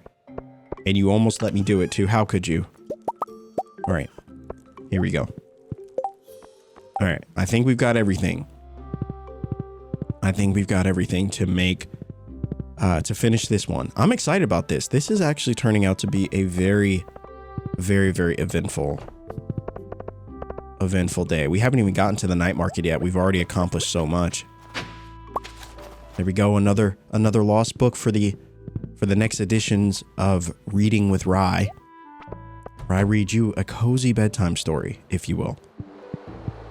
And you almost let me do it too. How could you? All right. Here we go. All right. I think we've got everything. I think we've got everything to make, to finish this one. I'm excited about this. This is actually turning out to be a very, very, very eventful day. We haven't even gotten to the night market yet. We've already accomplished so much. There we go. Another lost book for the next editions of Reading with Rye. Where I read you a cozy bedtime story, if you will.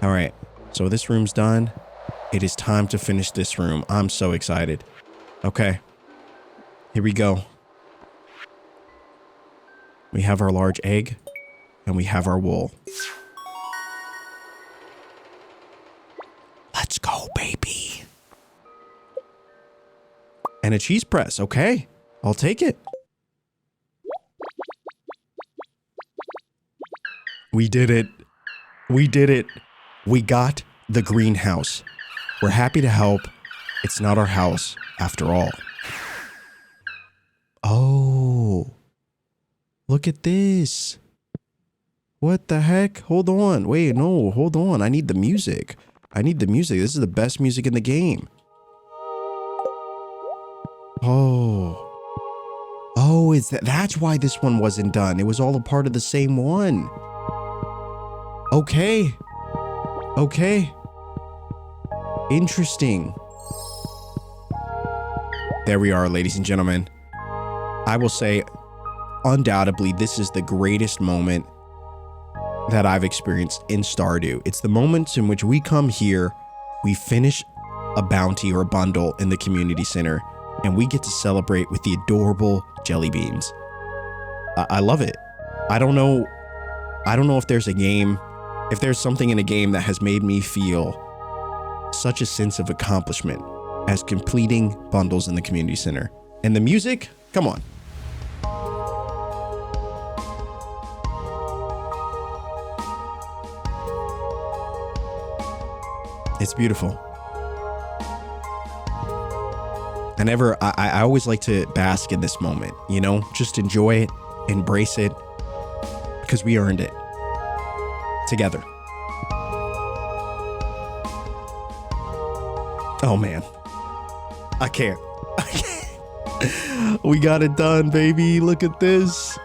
All right. So this room's done. It is time to finish this room. I'm so excited. Okay. Here we go. We have our large egg and we have our wool. Let's go, baby. And a cheese press. Okay. I'll take it. We did it. We did it. We got the greenhouse. We're happy to help. It's not our house after all. Oh. Look at this. What the heck? Hold on. Wait, no, hold on. I need the music. This is the best music in the game. Oh. Oh, that's why this one wasn't done. It was all a part of the same one. Okay. Interesting. There we are, ladies and gentlemen. I will say, undoubtedly, this is the greatest moment that I've experienced in Stardew. It's the moments in which we come here, we finish a bounty or a bundle in the community center, and we get to celebrate with the adorable jelly beans. I love it. I don't know if there's something in a game that has made me feel such a sense of accomplishment as completing bundles in the community center. And the music, come on. It's beautiful. I always like to bask in this moment, you know, just enjoy it, embrace it, because we earned it together. Oh man, I can't. We got it done, baby. Look at this.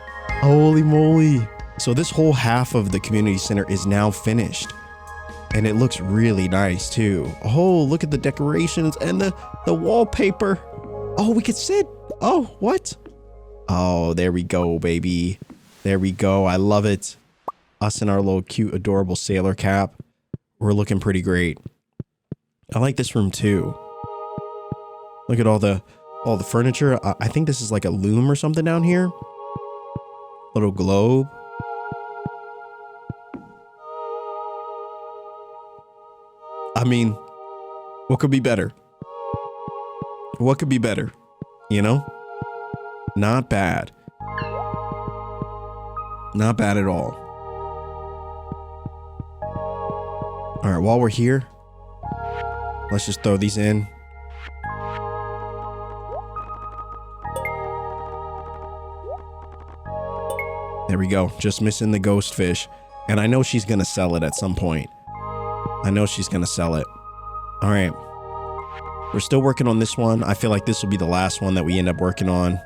Holy moly. So this whole half of the community center is now finished. And it looks really nice too. Oh, look at the decorations and the wallpaper. Oh, we could sit. Oh, what? Oh, there we go, baby. There we go. I love it. Us in our little cute, adorable sailor cap. We're looking pretty great. I like this room too. Look at all the furniture. I think this is like a loom or something down here. Little globe. I mean, what could be better? What could be better? You know? Not bad. Not bad at all. All right, while we're here, let's just throw these in. There we go. Just missing the ghost fish. And I know she's going to sell it at some point. I know she's going to sell it. All right. We're still working on this one. I feel like this will be the last one that we end up working on.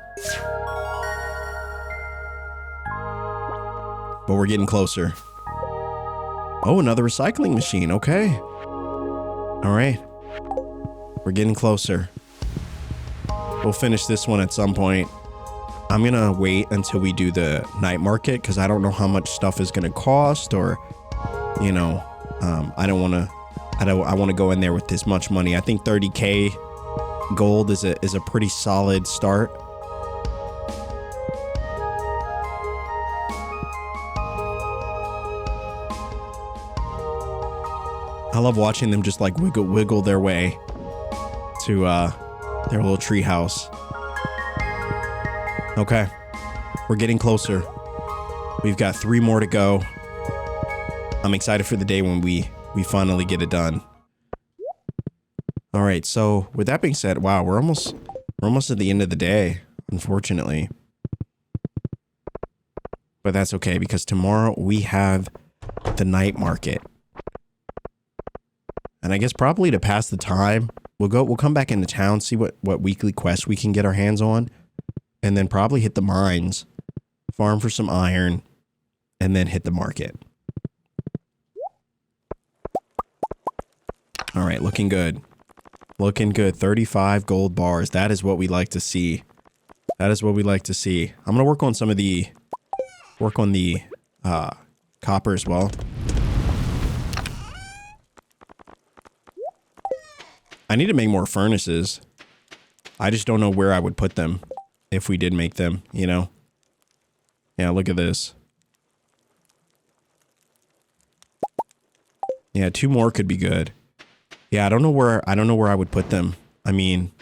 But we're getting closer. Oh, another recycling machine. Okay. All right. We're getting closer. We'll finish this one at some point. I'm going to wait until we do the night market because I don't know how much stuff is going to cost or, you know, I want to go in there with this much money. I think 30K gold is a pretty solid start. I love watching them just like wiggle their way to their little tree house. Okay, we're getting closer. We've got 3 more to go. I'm excited for the day when we finally get it done. All right, so with that being said, wow, we're almost at the end of the day, unfortunately. But that's okay because tomorrow we have the night market. And I guess probably to pass the time, we'll come back into town, see what weekly quests we can get our hands on, and then probably hit the mines, farm for some iron, and then hit the market. All right, looking good. Looking good. 35 gold bars. That is what we like to see. That is what we like to see. I'm going to work on the copper as well. I need to make more furnaces. I just don't know where I would put them if we did make them, you know? Yeah, look at this. Yeah, 2 more could be good. Yeah, I don't know where I would put them. I mean,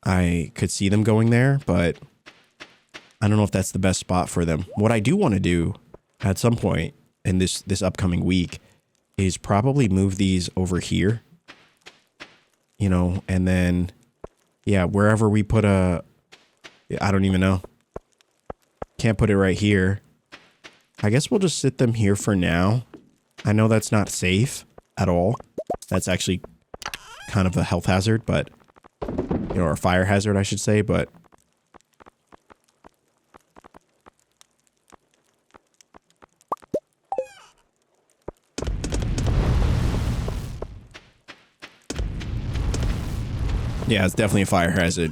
I could see them going there, but I don't know if that's the best spot for them. What I do want to do at some point in this upcoming week is probably move these over here. You know, and then yeah, wherever we put I don't even know. Can't put it right here. I guess we'll just sit them here for now. I know that's not safe at all. That's actually kind of a health hazard, but, you know, or a fire hazard, I should say, but. Yeah, it's definitely a fire hazard.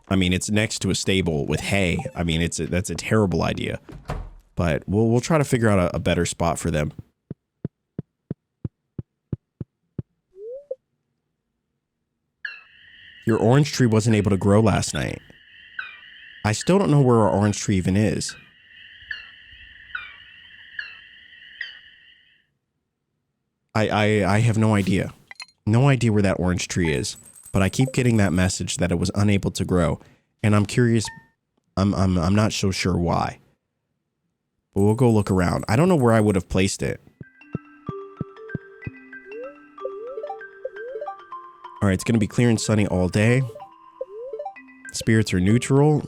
I mean, it's next to a stable with hay. I mean, that's a terrible idea, but we'll try to figure out a better spot for them. Your orange tree wasn't able to grow last night. I still don't know where our orange tree even is. I have no idea. No idea where that orange tree is. But I keep getting that message that it was unable to grow. And I'm curious. I'm not so sure why. But we'll go look around. I don't know where I would have placed it. Alright, it's going to be clear and sunny all day. Spirits are neutral.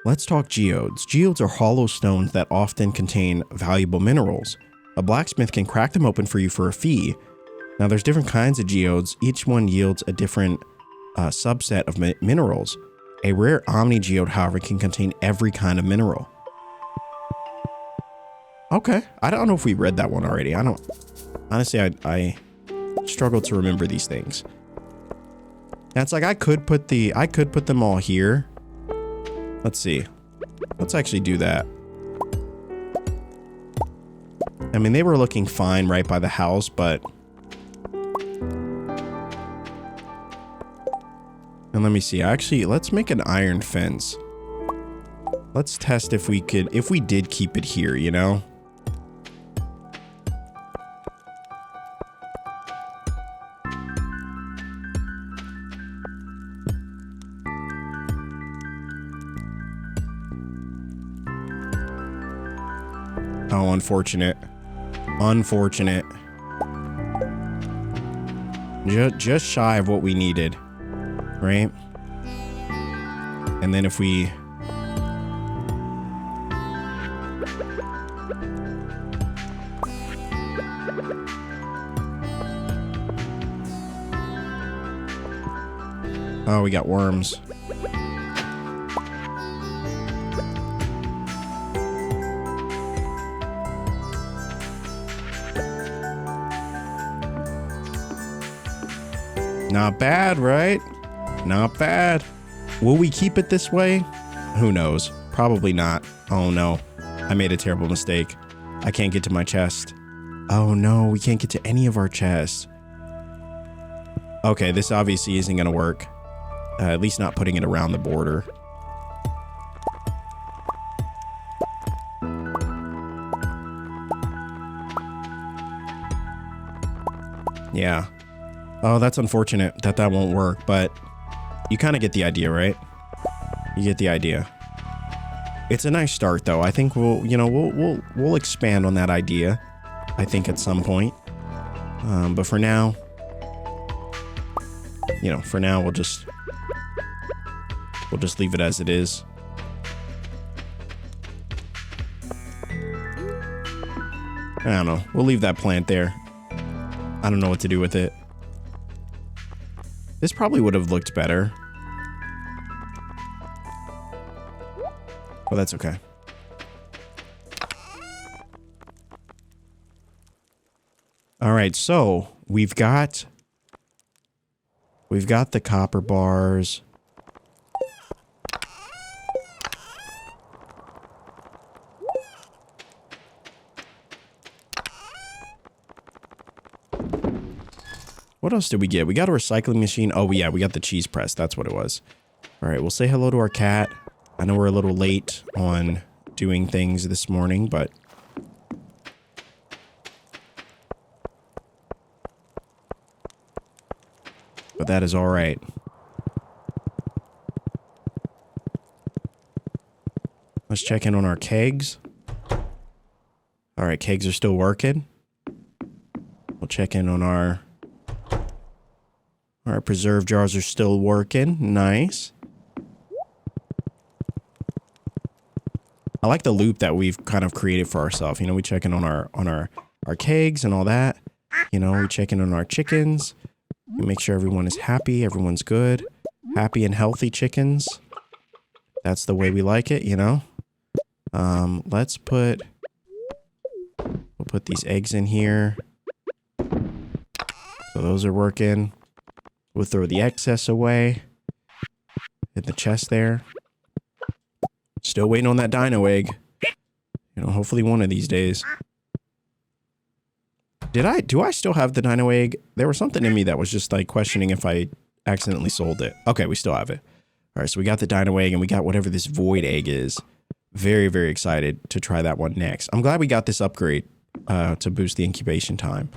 Let's talk geodes. Geodes are hollow stones that often contain valuable minerals. A blacksmith can crack them open for you for a fee. Now, there's different kinds of geodes. Each one yields a different subset of minerals. A rare omni geode, however, can contain every kind of mineral. Okay. I don't know if we read that one already. I don't... Honestly, I struggle to remember these things. And it's like I could put them all here. Let's see. Let's actually do that. I mean, they were looking fine right by the house, but... And let me see. Actually, let's make an iron fence. Let's test if we did keep it here, you know? Oh, unfortunate. Unfortunate. Just shy of what we needed. Right? And then if we... Oh, we got worms. Not bad, right? Not bad. Will we keep it this way? Who knows? Probably not. Oh no. I made a terrible mistake. I can't get to my chest. Oh no, we can't get to any of our chests. Okay, this obviously isn't gonna work. At least not putting it around the border. Yeah. Oh, that's unfortunate that won't work, but you kind of get the idea, right? You get the idea. It's a nice start, though. I think we'll expand on that idea. I think at some point. But for now, we'll just leave it as it is. I don't know. We'll leave that plant there. I don't know what to do with it. This probably would have looked better. But that's okay. All right, so we've got the copper bars. What else did we get? We got a recycling machine. Oh, yeah, we got the cheese press. That's what it was. All right, we'll say hello to our cat. I know we're a little late on doing things this morning, but... But that is all right. Let's check in on our kegs. All right, kegs are still working. We'll check in on our preserve jars are still working. Nice. I like the loop that we've kind of created for ourselves. You know, we check in on our kegs and all that. You know, we check in on our chickens. We make sure everyone is happy, everyone's good. Happy and healthy chickens. That's the way we like it, you know. We'll put these eggs in here. So those are working. We'll throw the excess away. In the chest there. Still waiting on that dino egg. You know, hopefully one of these days. Do I still have the dino egg? There was something in me that was just like questioning if I accidentally sold it. Okay, we still have it. All right, so we got the dino egg and we got whatever this void egg is. Very, very excited to try that one next. I'm glad we got this upgrade to boost the incubation time.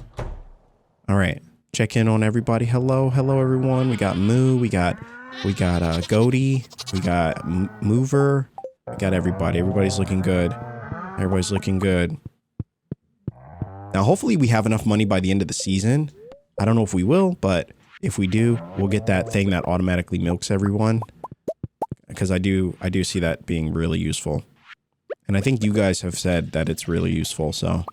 All right, check in on everybody. Hello, hello everyone. We got Moo, we got Goaty, we got Mover, we got everybody. Everybody's looking good. Everybody's looking good. Now, hopefully we have enough money by the end of the season. I don't know if we will, but if we do, we'll get that thing that automatically milks everyone. Because I do see that being really useful. And I think you guys have said that it's really useful, so.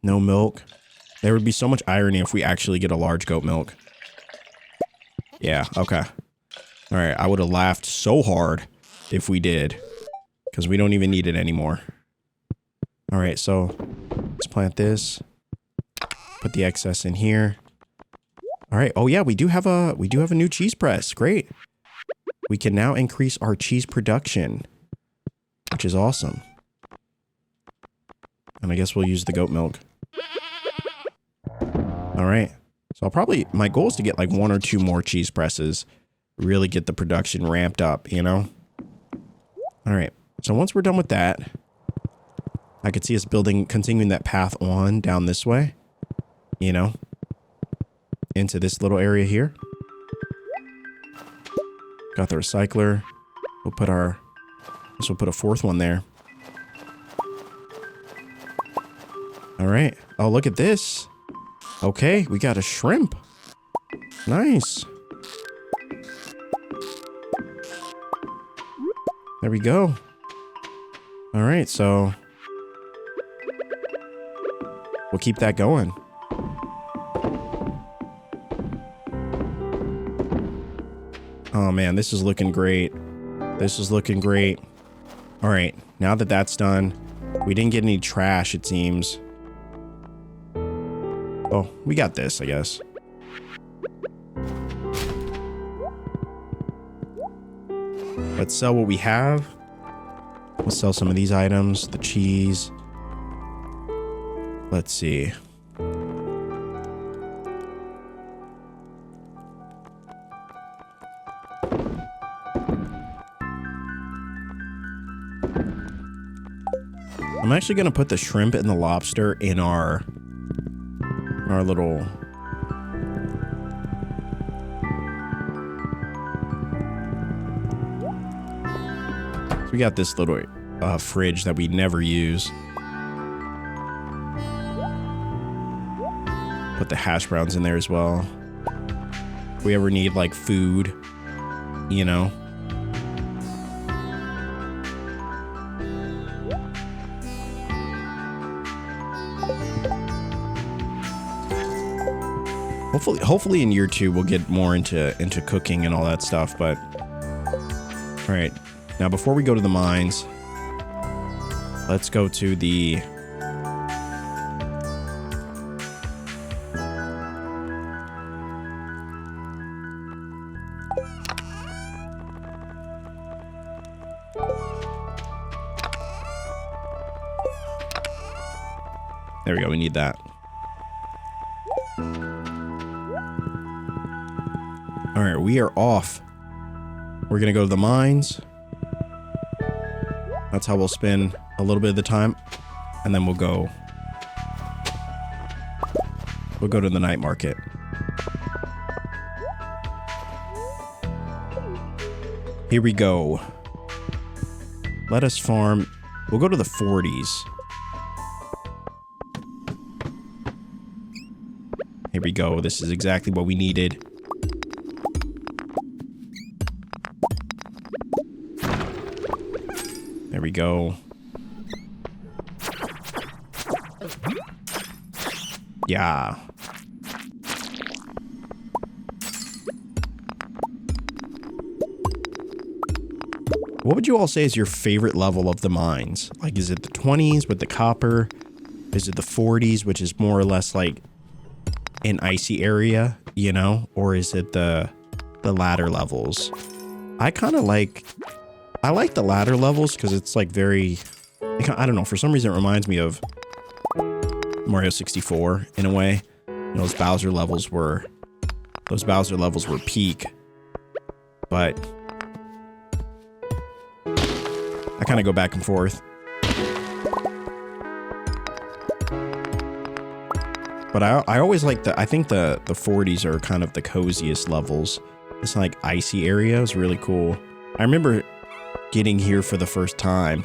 No milk. There would be so much irony if we actually get a large goat milk. Yeah, okay. All right, I would have laughed so hard if we did. Because we don't even need it anymore. All right, so let's plant this. Put the excess in here. All right. Oh yeah, we do have a new cheese press. Great. We can now increase our cheese production, which is awesome. And I guess we'll use the goat milk. All right. So my goal is to get like 1 or 2 more cheese presses, really get the production ramped up, you know? All right. So once we're done with that, I could see us continuing that path on down this way, you know, into this little area here. Got the recycler. We'll put a 4th one there. All right. Oh, look at this. Okay, we got a shrimp. Nice. There we go. All right, so we'll keep that going. Oh man, this is looking great. This is looking great. All right, now that that's done, we didn't get any trash, it seems. Oh, we got this, I guess. Let's sell what we have. Let's sell some of these items, the cheese. Let's see. I'm actually going to put the shrimp and the lobster in our little... So we got this little fridge that we never use. Put the hash browns in there as well. If we ever need like food, you know. Hopefully in year 2 we'll get more into cooking and all that stuff, but all right. Now before we go to the mines, let's go to the There we go, we need that. All right, we are off. We're gonna go to the mines. That's how we'll spend a little bit of the time, and then we'll go to the night market. Here we go. Let us farm. We'll go to the 40s. Here we go. This is exactly what we needed. There we go. Yeah. What would you all say is your favorite level of the mines? Like, is it the 20s with the copper? Is it the 40s, which is more or less like an icy area, you know? Or is it the latter levels? I like the latter levels because it's like very, I don't know, for some reason it reminds me of Mario 64 in a way. Those Bowser levels were peak. But I kind of go back and forth. But I always like I think the 40s are kind of the coziest levels. This like icy area is really cool. I remember getting here for the first time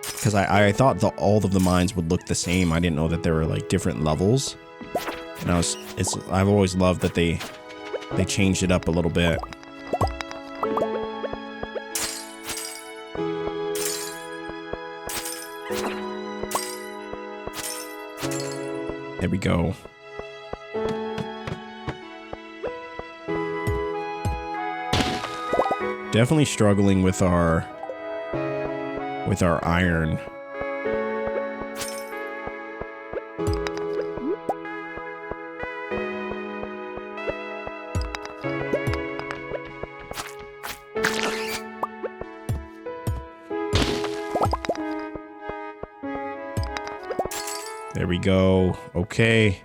because I thought all of the mines would look the same. I didn't know that there were like different levels. And I've always loved that they changed it up a little bit. There we go. Definitely struggling with our iron. There we go. Okay.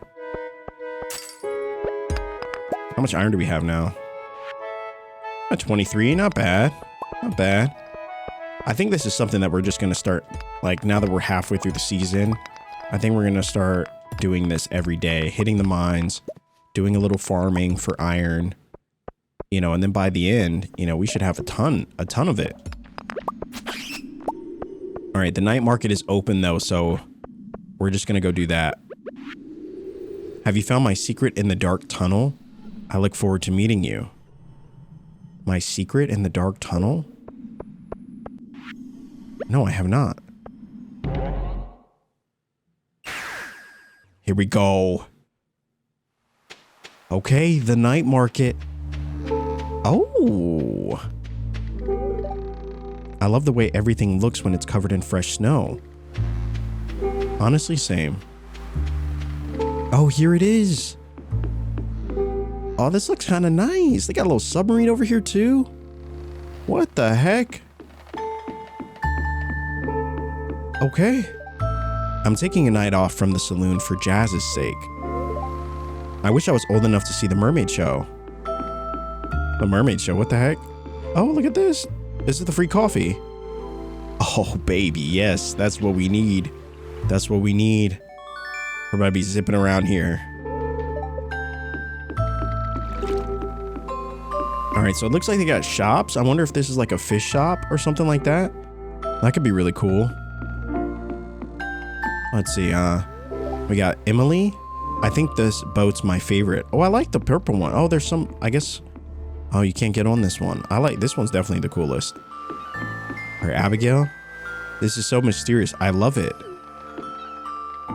How much iron do we have now? 23. Not bad. Not bad. I think this is something that we're just going to start, like, now that we're halfway through the season, I think we're going to start doing this every day, hitting the mines, doing a little farming for iron, you know, and then by the end, you know, we should have a ton of it. All right. The night market is open though, so we're just going to go do that. Have you found my secret in the dark tunnel? I look forward to meeting you. My secret in the dark tunnel? No, I have not. Here we go. Okay, the night market. Oh. I love the way everything looks when it's covered in fresh snow. Honestly, same. Oh, here it is. Oh, this looks kind of nice. They got a little submarine over here too. What the heck? Okay. I'm taking a night off from the saloon for Jazz's sake. I wish I was old enough to see the mermaid show. The mermaid show? What the heck? Oh, look at this. This is the free coffee. Oh, baby. Yes, that's what we need. That's what we need. We're about to be zipping around here. All right, so it looks like they got shops. I wonder if this is like a fish shop or something like that. That could be really cool. Let's see. We got Emily. I think this boat's my favorite. Oh, I like the purple one. Oh, there's some, I guess. Oh, you can't get on this one. I like this one's definitely the coolest. All right, Abigail. This is so mysterious. I love it.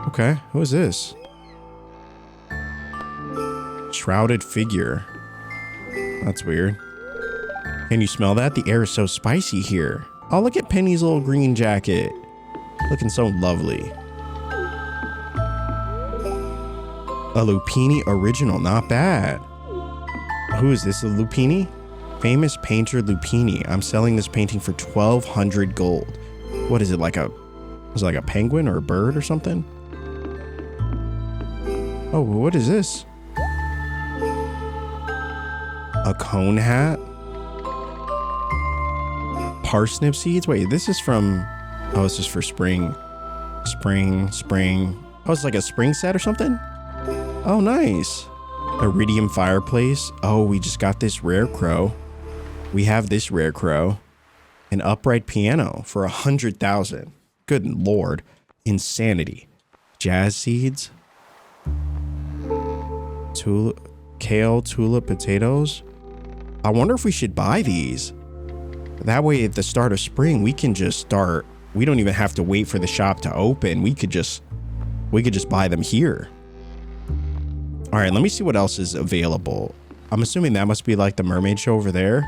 Okay, who is this? Shrouded figure. That's weird. Can you smell that? The air is so spicy here. Oh, look at Penny's little green jacket. Looking so lovely. A Lupini original, not bad. Who is this, a Lupini? Famous painter Lupini. I'm selling this painting for 1,200 gold. What is it, like a, was it like a penguin or a bird or something? Oh, what is this? A cone hat? Parsnip seeds? Wait, this is from, oh, this is for spring. Spring. Oh, it's like a spring set or something? Oh, nice. Iridium fireplace. Oh, we just got this rare crow. We have this rare crow. An upright piano for 100,000. Good Lord. Insanity. Jazz seeds. Kale, tulip, potatoes. I wonder if we should buy these. That way at the start of spring, we can just start. We don't even have to wait for the shop to open. We could just buy them here. All right, let me see what else is available. I'm assuming that must be like the mermaid show over there.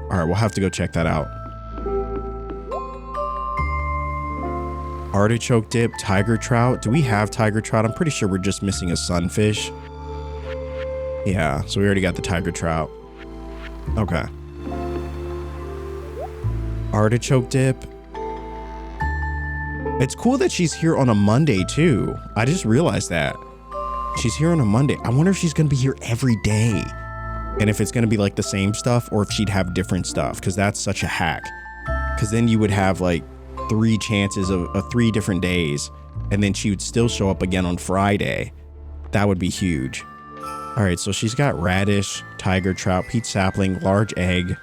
All right, we'll have to go check that out. Artichoke dip, tiger trout. Do we have tiger trout? I'm pretty sure we're just missing a sunfish. Yeah, so we already got the tiger trout. Okay. Artichoke dip. It's cool that she's here on a Monday too. I just realized that. She's here on a Monday. I wonder if she's going to be here every day. And if it's going to be like the same stuff or if she'd have different stuff, because that's such a hack. Because then you would have like 3 chances of 3 different days, and then she would still show up again on Friday. That would be huge. All right, so she's got radish, tiger trout, peach sapling, large egg.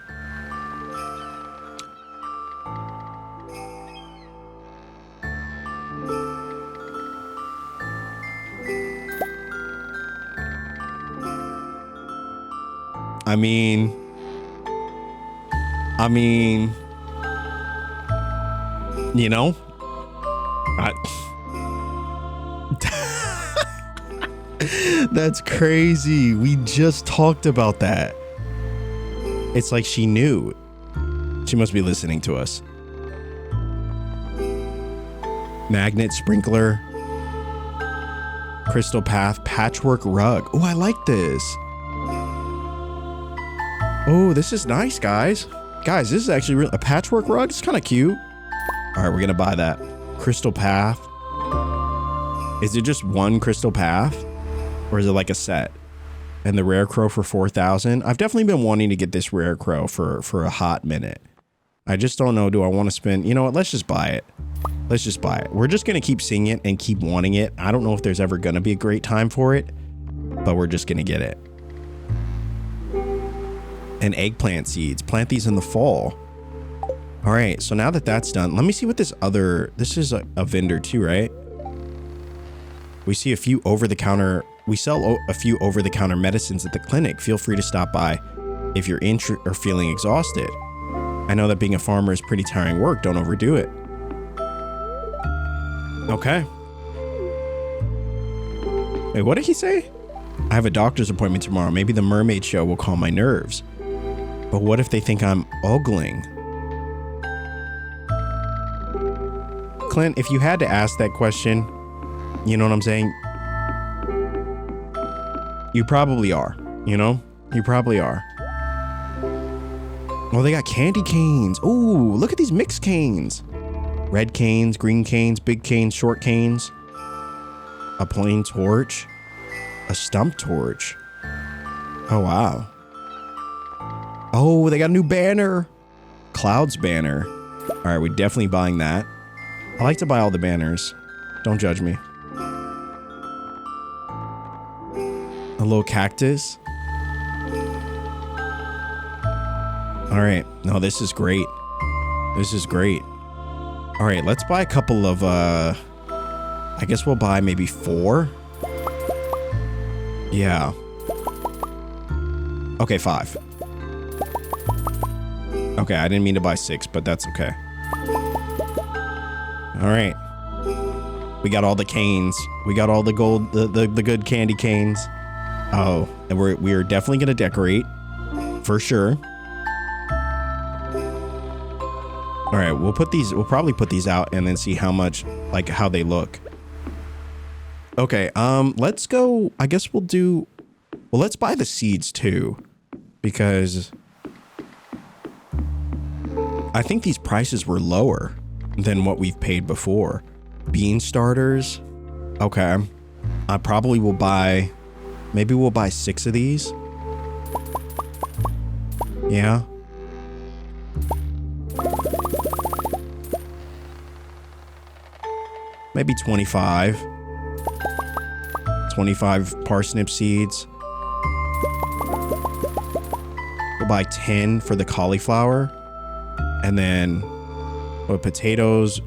I mean, you know, that's crazy. We just talked about that. It's like she knew. She must be listening to us. Magnet sprinkler, crystal path, patchwork rug. Oh, I like this. Oh, this is nice, guys. Guys, this is actually a patchwork rug. It's kind of cute. All right, we're going to buy that. Crystal path. Is it just one crystal path? Or is it like a set? And the rare crow for 4,000. I've definitely been wanting to get this rare crow for a hot minute. I just don't know. Do I want to spend? You know what? Let's just buy it. Let's just buy it. We're just going to keep seeing it and keep wanting it. I don't know if there's ever going to be a great time for it, but we're just going to get it. And eggplant seeds. Plant these in the fall. All right, so now that that's done, let me see what this is a vendor too, right? We see a few over-the-counter, we sell a few over-the-counter medicines at the clinic. Feel free to stop by if you're or feeling exhausted. I know that being a farmer is pretty tiring work. Don't overdo it. Okay. Wait, what did he say? I have a doctor's appointment tomorrow. Maybe the mermaid show will calm my nerves. But what if they think I'm ogling? Clint, if you had to ask that question, you know what I'm saying? You probably are, you know? You probably are. Oh, they got candy canes. Ooh, look at these mixed canes. Red canes, green canes, big canes, short canes. A plain torch. A stump torch. Oh, wow. Oh, they got a new banner. Cloud's banner. All right, we're definitely buying that. I like to buy all the banners. Don't judge me. A little cactus. All right. No, this is great. This is great. All right, let's buy a couple of, I guess we'll buy maybe 4. Yeah. Okay, 5. Okay, I didn't mean to buy 6, but that's okay. All right. We got all the canes. We got all the gold, the good candy canes. Oh, and we're definitely gonna decorate for sure. All right, we'll probably put these out and then see how much, like how they look. Okay, let's go. I guess let's buy the seeds too, because I think these prices were lower than what we've paid before. Bean starters. Okay. I probably will buy, maybe we'll buy 6 of these. Yeah. Maybe 25. 25 parsnip seeds. We'll buy 10 for the cauliflower. And then what, potatoes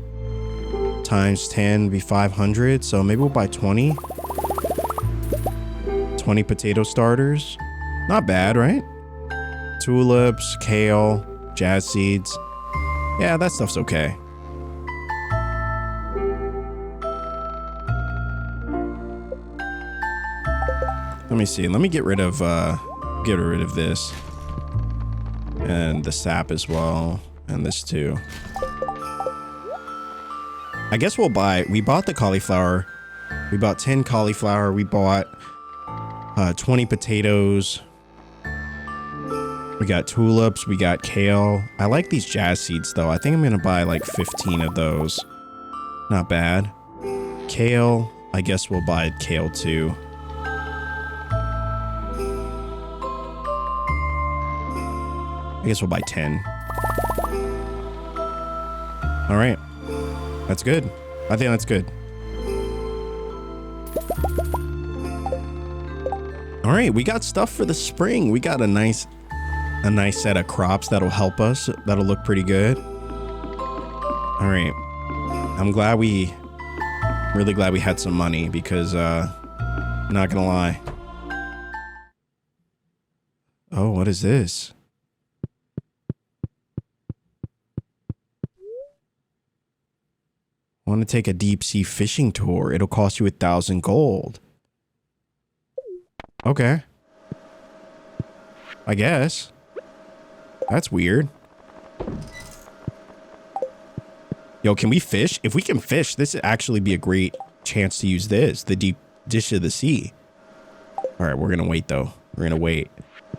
times 10 would be 500. So maybe we'll buy 20. 20 potato starters. Not bad, right? Tulips, kale, jazz seeds. Yeah, that stuff's okay. Let me see. Let me get rid of this. And the sap as well. And this too. I guess we bought the cauliflower. We bought 10 cauliflower. We bought 20 potatoes. We got tulips. We got kale. I like these jazz seeds though. I think I'm gonna buy like 15 of those. Not bad. Kale. I guess we'll buy kale too. I guess we'll buy 10. All right. That's good. I think that's good. All right, we got stuff for the spring. We got a nice set of crops that'll help us. That'll look pretty good. All right. I'm really glad we had some money because, not gonna lie. Oh, what is this? Want to take a deep sea fishing tour? It'll cost you 1,000 gold. Okay. I guess. That's weird. Yo, can we fish? If we can fish, this would actually be a great chance to use this. The deep dish of the sea. All right, we're going to wait though. We're going to wait.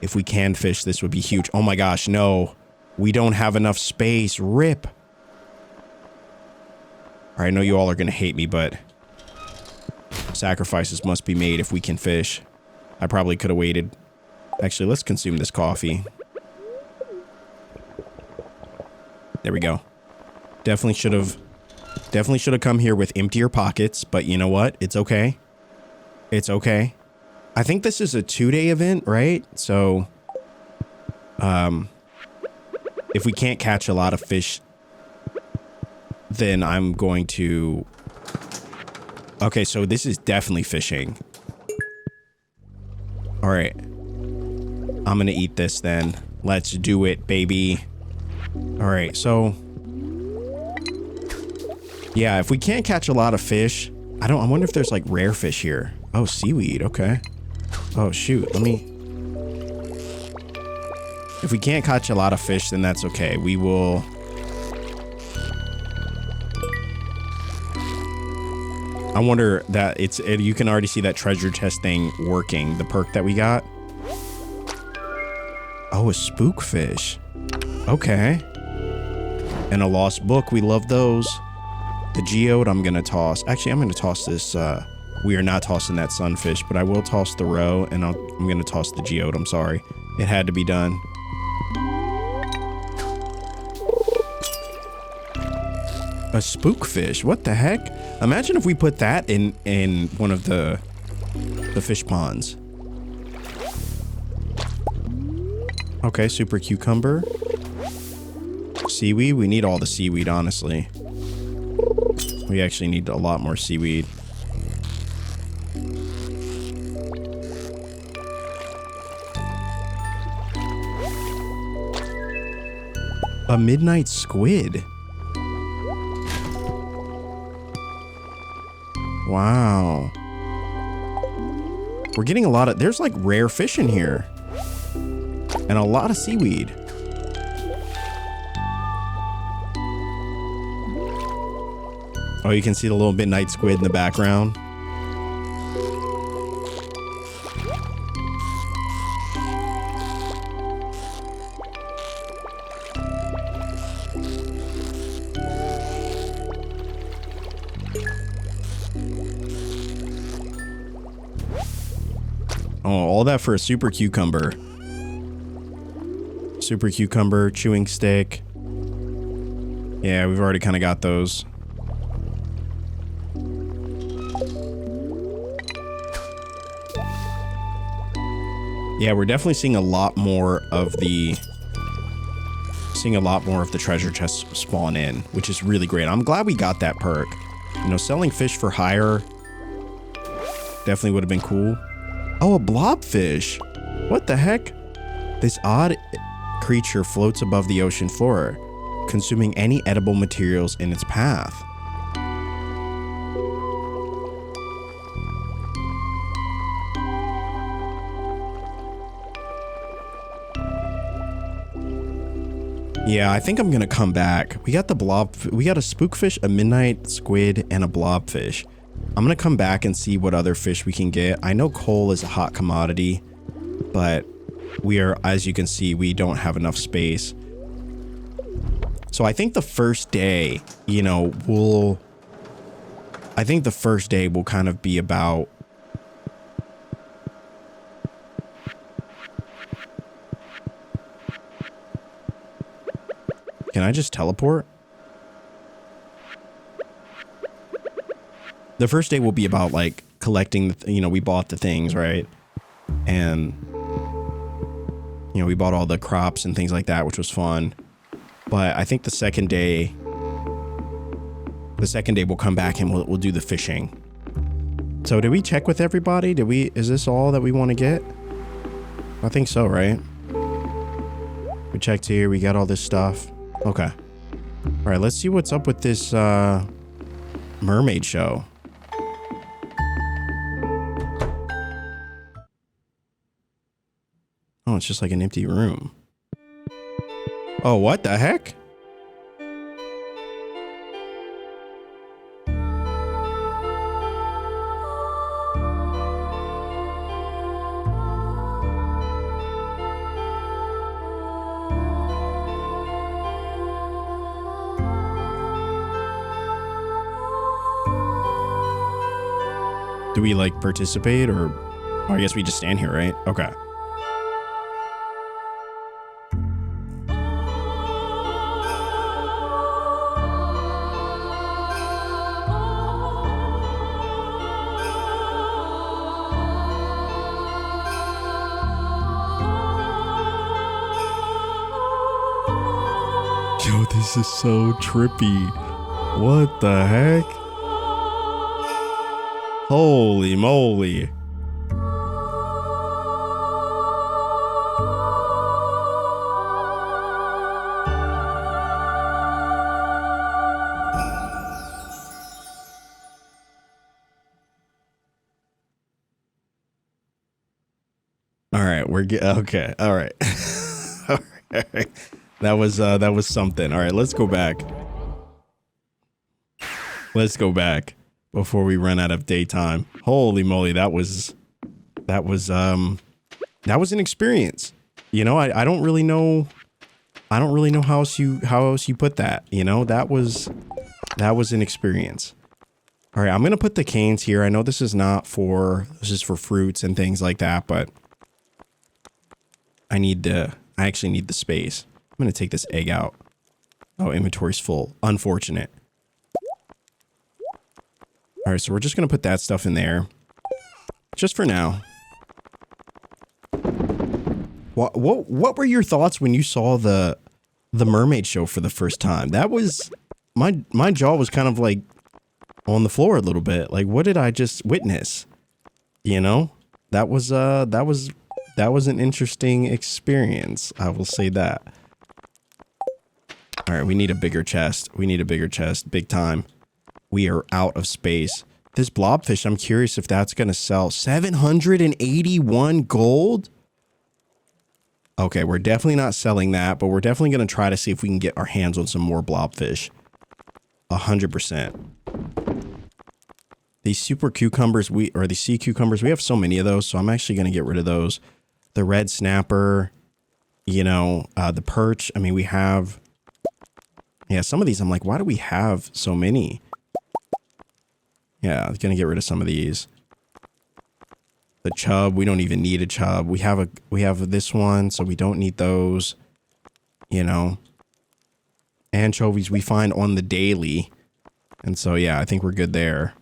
If we can fish, this would be huge. Oh my gosh, no. We don't have enough space. Rip. All right, I know you all are going to hate me, but sacrifices must be made if we can fish. I probably could have waited. Actually, let's consume this coffee. There we go. Definitely should have come here with emptier pockets, but you know what? It's okay. It's okay. I think this is a 2-day event, right? So, if we can't catch a lot of fish, then I'm going to... Okay, so this is definitely fishing. All right. I'm gonna eat this then. Let's do it, baby. All right, so... Yeah, if we can't catch a lot of fish... I wonder if there's like rare fish here. Oh, seaweed, okay. Oh, shoot, let me... If we can't catch a lot of fish, then that's okay. We will... I wonder that you can already see that treasure chest thing working, the perk that we got. Oh, a spookfish. Okay. And a lost book. We love those. The geode I'm going to toss. Actually, I'm going to toss this. We are not tossing that sunfish, but I will toss the roe and I'm going to toss the geode. I'm sorry. It had to be done. A spookfish. What the heck? Imagine if we put that in one of the fish ponds. Okay, super cucumber. Seaweed. We need all the seaweed, honestly. We actually need a lot more seaweed. A midnight squid. Wow. We're getting a lot of... There's like rare fish in here. And a lot of seaweed. Oh, you can see the little midnight squid in the background. Oh, all that for a super cucumber. Super cucumber, chewing stick. Yeah, we've already kind of got those. Yeah, we're definitely seeing a lot more of the treasure chest spawn in, which is really great. I'm glad we got that perk. You know, selling fish for hire definitely would have been cool. Oh, a blobfish. What the heck? This odd creature floats above the ocean floor, consuming any edible materials in its path. Yeah, I think I'm gonna come back. We got a spookfish, a midnight squid, and a blobfish. I'm gonna come back and see what other fish we can get. I know coal is a hot commodity, but we are, as you can see, we don't have enough space. So I think the first day, you know, will kind of be about I just teleport? The first day will be about like collecting, we bought the things, right? And, we bought all the crops and things like that, which was fun. But I think the second day we'll come back and we'll do the fishing. So did we check with everybody? Is this all that we want to get? I think so, right? We checked here. We got all this stuff. Okay. All right, let's see what's up with this mermaid show. Oh, it's just like an empty room. Oh, what the heck? Do we like participate or I guess we just stand here, right? Okay. Yo, this is so trippy. What the heck? Holy moly. All right, okay. All right. All right. That was something. All right, let's go back. Let's go back before we run out of daytime. Holy moly, that was an experience. I don't really know how else you put that. That was an experience. All right, I'm gonna put the canes here. I know this is for fruits and things like that, but I actually need the space. I'm gonna take this egg out. Oh, inventory's full. Unfortunate. All right, so we're just gonna put that stuff in there, just for now. What were your thoughts when you saw the mermaid show for the first time? That was my jaw was kind of like on the floor a little bit. Like, what did I just witness? That was an interesting experience. I will say that. All right, we need a bigger chest. Big time. We are out of space. This blobfish, I'm curious if that's going to sell. 781 gold? Okay, we're definitely not selling that, but we're definitely going to try to see if we can get our hands on some more blobfish. 100%. These super cucumbers, or the sea cucumbers, we have so many of those, so I'm actually going to get rid of those. The red snapper, the perch. I mean, we have... Yeah, some of these, I'm like, why do we have so many? Yeah, I'm going to get rid of some of these. The chub, we don't even need a chub. We have this one, so we don't need those. Anchovies we find on the daily. And so, yeah, I think we're good there.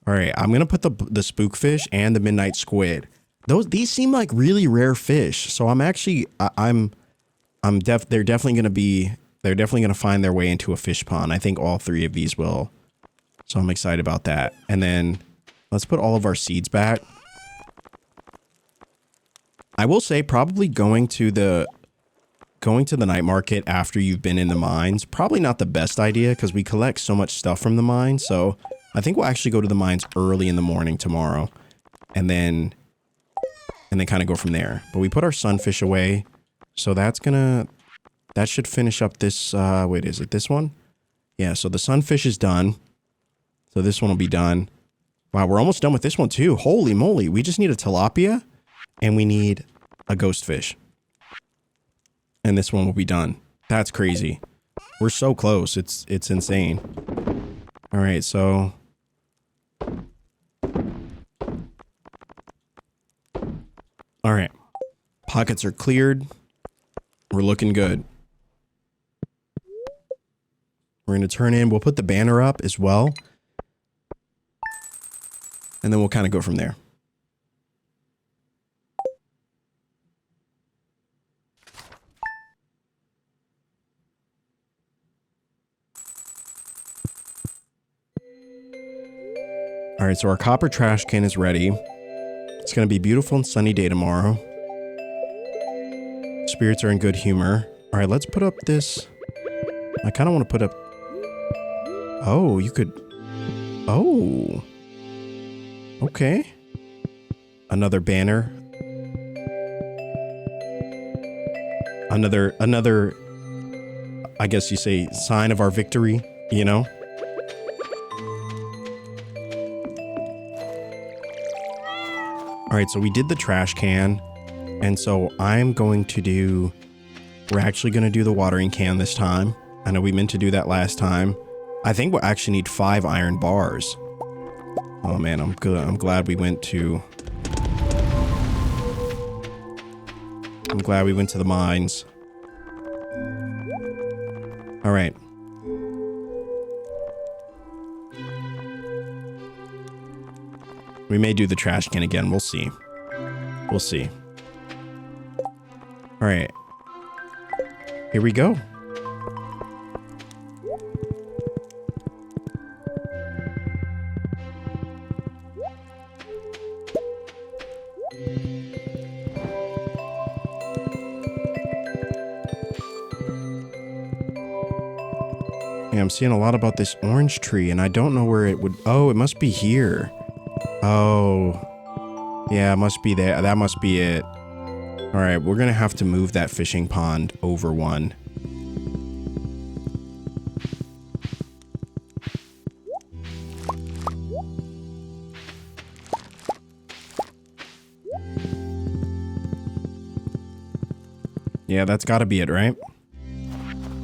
All right, I'm going to put the spookfish and the midnight squid. These seem like really rare fish. So I'm actually, they're definitely going to find their way into a fish pond. I think all three of these will. So I'm excited about that. And then let's put all of our seeds back. I will say probably going to the night market after you've been in the mines, probably not the best idea because we collect so much stuff from the mine. So I think we'll actually go to the mines early in the morning tomorrow and then kind of go from there. But we put our sunfish away. So that should finish up this, wait, is it this one? Yeah, so the sunfish is done. So this one will be done. Wow, we're almost done with this one too. Holy moly, we just need a tilapia and we need a ghost fish. And this one will be done. That's crazy. We're so close. It's insane. All right, so... All right. Pockets are cleared. We're looking good. We're going to turn in. We'll put the banner up as well. And then we'll kind of go from there. All right, so our copper trash can is ready. It's going to be a beautiful and sunny day tomorrow. Spirits are in good humor. All right, let's put up this. I kind of want to put up. Oh, you could. Oh. Okay. Another banner. Another, I guess you say, sign of our victory, you know? All right, so we did the trash can. And so I'm going to do, we're actually going to do the watering can this time. I know we meant to do that last time. I think we'll actually need 5 iron bars. Oh man, I'm good. I'm glad we went to the mines. All right. We may do the trash can again. We'll see. We'll see. All right. Here we go. Yeah, I'm seeing a lot about this orange tree, and I don't know where it would... Oh, it must be here. Oh. Yeah, it must be there. That must be it. All right, we're going to have to move that fishing pond over one. Yeah, that's got to be it, right?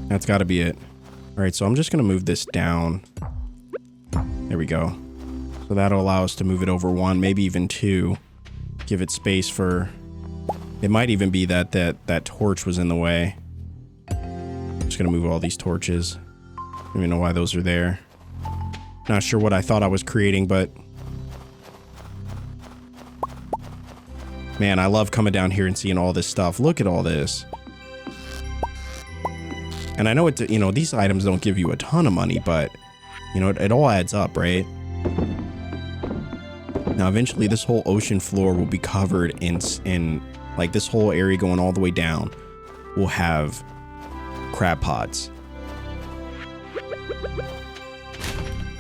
That's got to be it. All right, so I'm just going to move this down. There we go. So that'll allow us to move it over one, maybe even 2. Give it space for... It might even be that torch was in the way. I'm just going to move all these torches. I don't even know why those are there. Not sure what I thought I was creating, but... Man, I love coming down here and seeing all this stuff. Look at all this. And I know it, you know, these items don't give you a ton of money, but, you know, it all adds up, right? Now, eventually, this whole ocean floor will be covered in like this whole area going all the way down will have crab pods.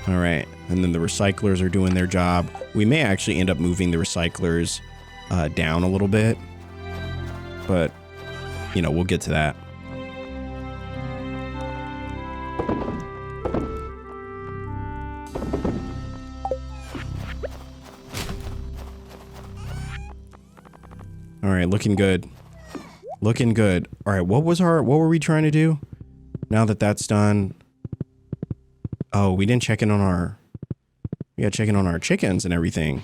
All right, and then the recyclers are doing their job. We may actually end up moving the recyclers down a little bit, but, you know, we'll get to that. All right, looking good. Looking good. All right, what were we trying to do? Now that that's done. Oh, we didn't check in on our... We gotta check in on our chickens and everything.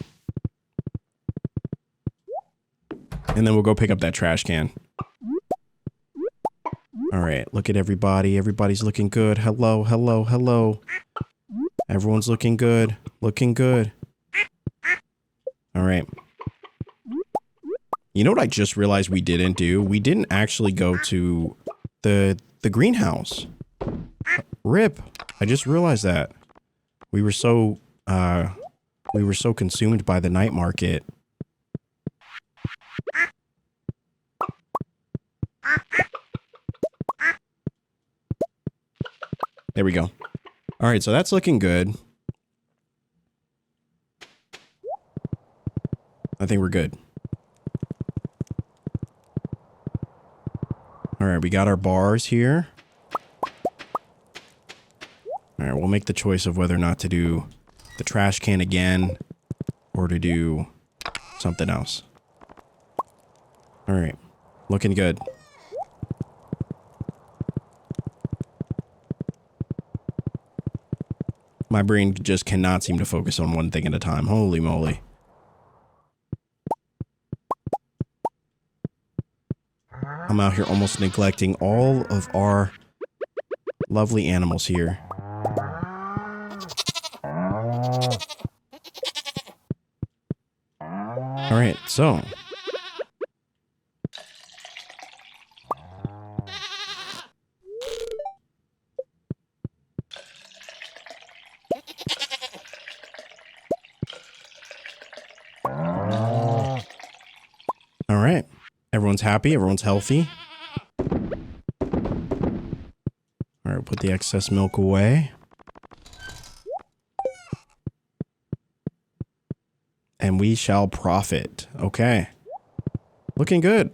And then we'll go pick up that trash can. All right, look at everybody. Everybody's looking good. Hello, hello, hello. Everyone's looking good. Looking good. All right. You know what I just realized we didn't do? We didn't actually go to the greenhouse. RIP. I just realized that. We were so consumed by the night market. There we go. All right, so that's looking good. I think we're good. All right, we got our bars here. All right, we'll make the choice of whether or not to do the trash can again or to do something else. All right, looking good. My brain just cannot seem to focus on one thing at a time. Holy moly. I'm out here almost neglecting all of our lovely animals here. All right, so. All right. Everyone's happy. Everyone's healthy. All right, put the excess milk away. And we shall profit. Okay. Looking good.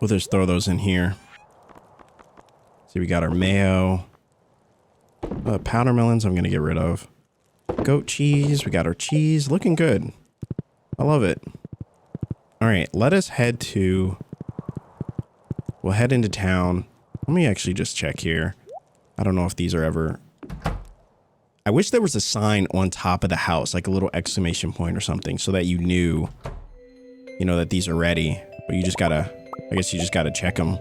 We'll just throw those in here. See, we got our mayo. Powder melons I'm going to get rid of. Goat cheese. We got our cheese. Looking good. I love it. All right, let us head to... We'll head into town. Let me actually just check here. I don't know if these are ever... I wish there was a sign on top of the house, like a little exclamation point or something, so that you knew, you know, that these are ready. But you just gotta... I guess you just gotta check them.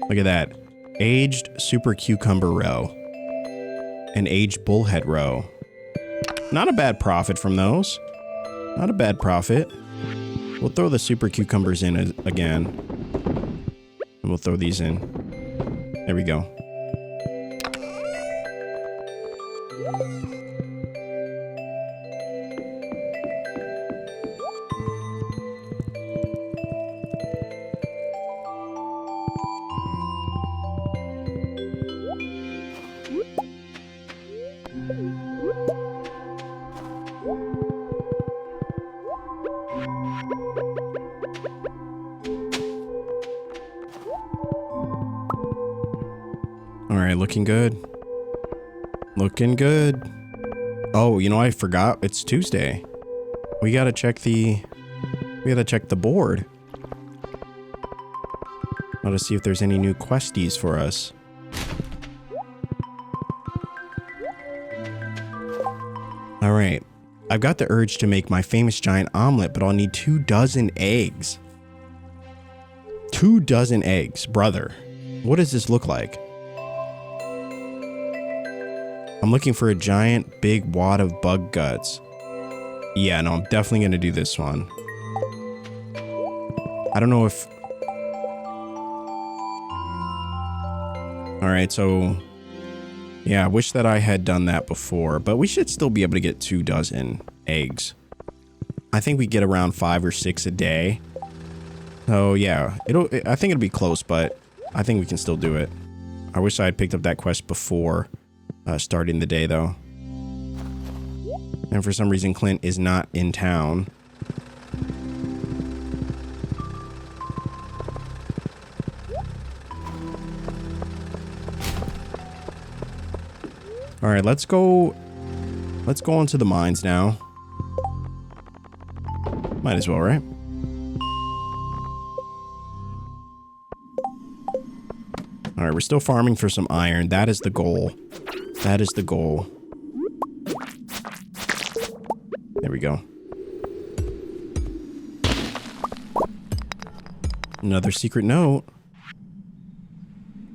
Look at that. Aged super cucumber roe. And aged bullhead roe. Not a bad profit from those. Not a bad profit. We'll throw the super cucumbers in again. And we'll throw these in. There we go. Alright, looking good. Looking good. Oh, you know, I forgot. It's Tuesday. We gotta check the... We gotta check the board. Gotta see if there's any new questies for us. Alright. I've got the urge to make my famous giant omelet, but I'll need 24 eggs. 24 eggs, brother. What does this look like? I'm looking for a giant big wad of bug guts. Yeah, no, I'm definitely going to do this one. I don't know if... Alright, so... Yeah, I wish that I had done that before, but we should still be able to get 24 eggs. I think we get around 5 or 6 a day. So yeah, I think it'll be close, but I think we can still do it. I wish I had picked up that quest before starting the day, though. And for some reason, Clint is not in town. All right, let's go onto the mines now. Might as well, right? All right, we're still farming for some iron. That is the goal. That is the goal. There we go. Another secret note.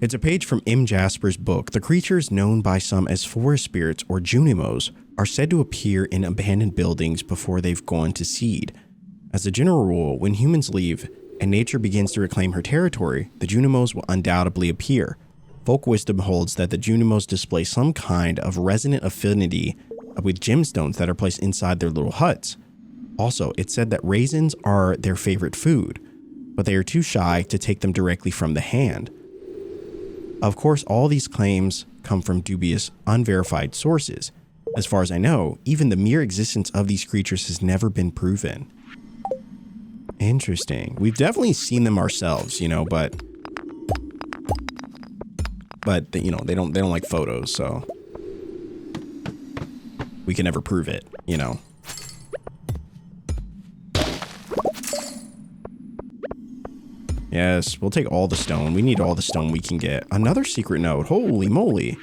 It's a page from M. Jasper's book. The creatures known by some as forest spirits or junimos are said to appear in abandoned buildings before they've gone to seed. As a general rule, when humans leave and nature begins to reclaim her territory, the junimos will undoubtedly appear. Folk wisdom holds that the junimos display some kind of resonant affinity with gemstones that are placed inside their little huts. Also, it's said that raisins are their favorite food, but they are too shy to take them directly from the hand. Of course, all these claims come from dubious, unverified sources. As far as I know, even the mere existence of these creatures has never been proven. Interesting. We've definitely seen them ourselves, you know, but you know, they don't like photos, so we can never prove it, you know. Yes, we'll take all the stone. We need all the stone we can get. Another secret note. Holy moly.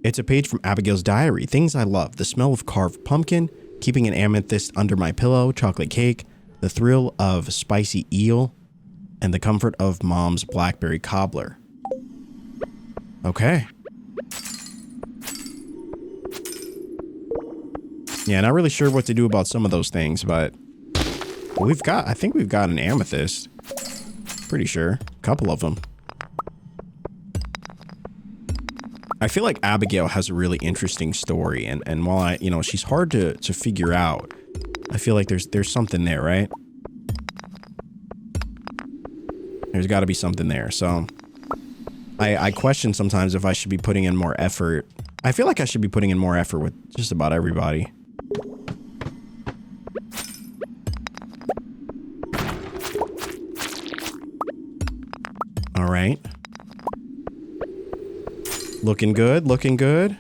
It's a page from Abigail's diary. Things I love. The smell of carved pumpkin, keeping an amethyst under my pillow, chocolate cake, the thrill of spicy eel, and the comfort of mom's blackberry cobbler. Okay. Yeah, not really sure what to do about some of those things, but I think we've got an amethyst. Pretty sure. A couple of them. I feel like Abigail has a really interesting story, and while she's hard to figure out, I feel like there's something there, right? There's got to be something there. So I question sometimes if I should be putting in more effort. I feel like I should be putting in more effort with just about everybody. All right. Looking good, looking good.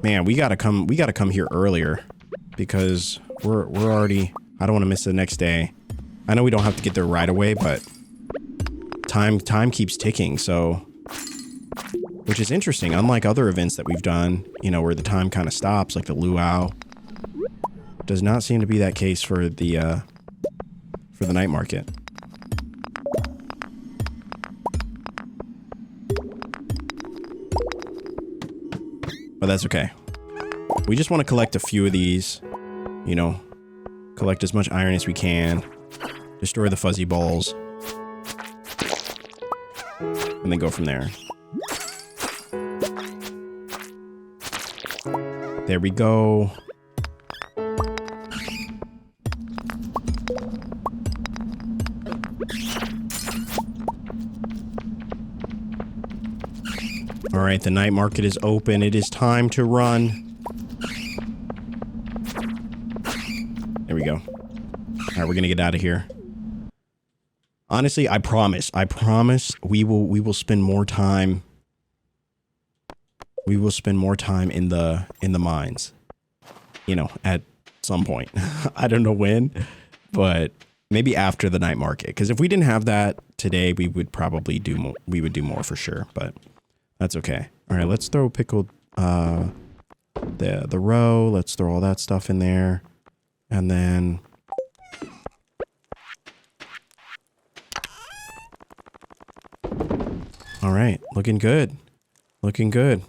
Man, we gotta come here earlier because we're already, I don't want to miss the next day. I know we don't have to get there right away, but time keeps ticking, so, which is interesting. Unlike other events that we've done, where the time kind of stops, like the luau, does not seem to be that case for the night market. But that's okay. We just want to collect a few of these, collect as much iron as we can, destroy the fuzzy balls, and then go from there. There we go. All right, the night market is open. It is time to run. There we go. All right, we're gonna get out of here. Honestly, I promise we will spend more time. We will spend more time in the mines. At some point. I don't know when, but maybe after the night market. Because if we didn't have that today, we would probably do more. We would do more for sure, but that's okay. All right, let's throw pickled the roe. Let's throw all that stuff in there, and then all right, looking good, looking good.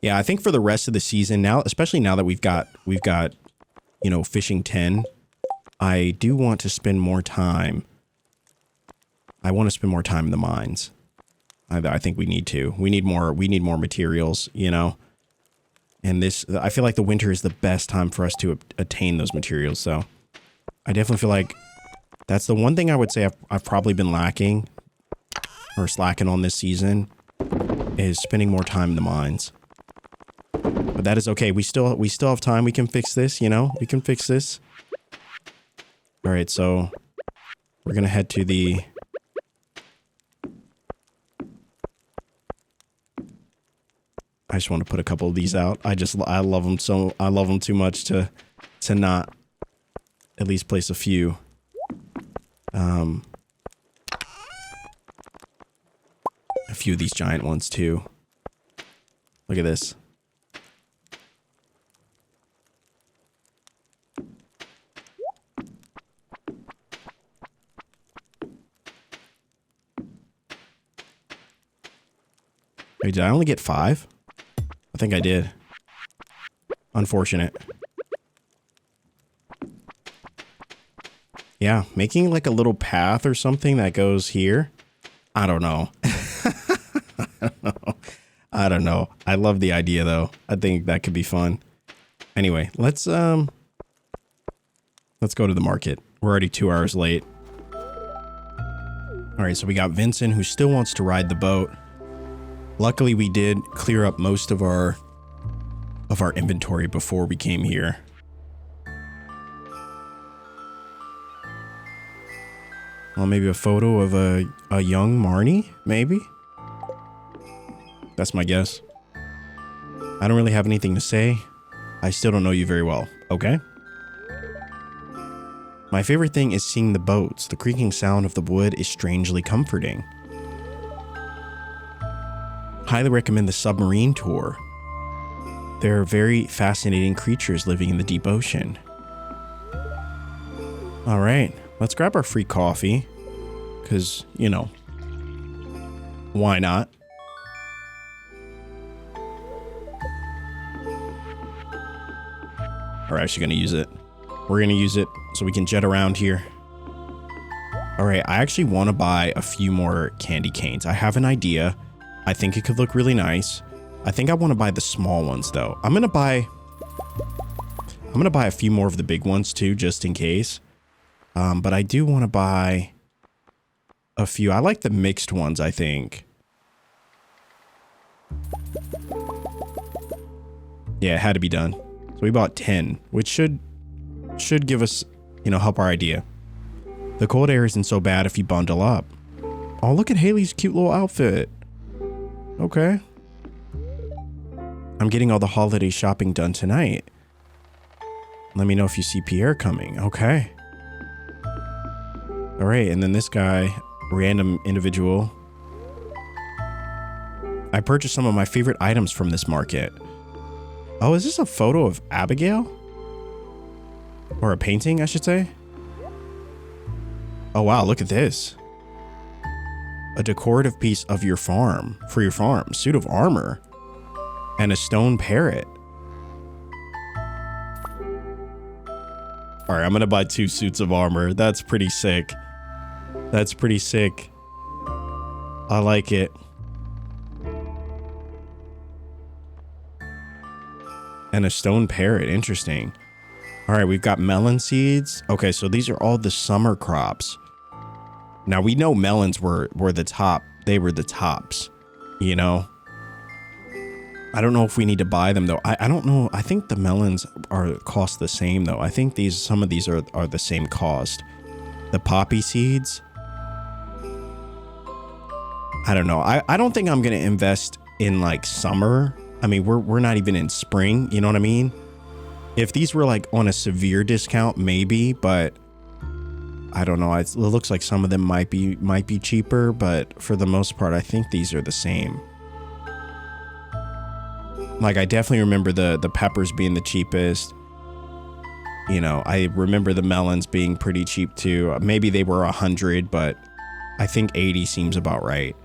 Yeah, I think for the rest of the season now, especially now that we've got fishing 10, I do want to spend more time. I want to spend more time in the mines. I think we need to. We need more materials, And I feel like the winter is the best time for us to attain those materials. So I definitely feel like that's the one thing I would say I've probably been lacking or slacking on this season is spending more time in the mines. But that is okay. We still have time. We can fix this, We can fix this. All right, so we're going to head to the I just want to put a couple of these out. I love them so. I love them too much to not at least place a few. A few of these giant ones too. Look at this. Wait, did I only get 5? I think I did. Unfortunate. Yeah, making like a little path or something that goes here. I don't know. I don't know. I love the idea though. I think that could be fun. Anyway, let's go to the market. We're already 2 hours late. All right, so we got Vincent who still wants to ride the boat. Luckily, we did clear up most of our inventory before we came here. Well, maybe a photo of a young Marnie, maybe? That's my guess. I don't really have anything to say. I still don't know you very well, okay? My favorite thing is seeing the boats. The creaking sound of the wood is strangely comforting. Highly recommend the submarine tour. There are very fascinating creatures living in the deep ocean. All right, let's grab our free coffee. Because, why not? are actually going to use it. We're going to use it so we can jet around here. All right, I actually want to buy a few more candy canes. I have an idea. I think it could look really nice. I think I want to buy the small ones though. I'm going to buy a few more of the big ones too, just in case. But I do want to buy a few. I like the mixed ones, I think. Yeah, it had to be done. So we bought 10, which should give us, you know, help our idea. The cold air isn't so bad if you bundle up. Oh, look at Haley's cute little outfit. Okay. I'm getting all the holiday shopping done tonight. Let me know if you see Pierre coming. Okay. All right, and then this guy, random individual. I purchased some of my favorite items from this market. Oh, is this a photo of Abigail? Or a painting, I should say? Oh, wow, look at this. A decorative piece of your farm, for your farm, suit of armor, and a stone parrot. All right, I'm gonna buy 2 suits of armor. That's pretty sick. That's pretty sick. I like it. And a stone parrot, interesting. All right, we've got melon seeds. Okay, so these are all the summer crops. Now we know melons were the top. They were the tops, you know. I don't know if we need to buy them though. I don't know. I think the melons cost the same though. I think some of these are the same cost. The poppy seeds. I don't know. I don't think I'm gonna invest in like summer. I mean, we're not even in spring. You know what I mean? If these were like on a severe discount, maybe, but I don't know. It looks like some of them might be cheaper, but for the most part, I think these are the same. Like, I definitely remember the peppers being the cheapest. You know, I remember the melons being pretty cheap too. Maybe they were 100, but I think 80 seems about right.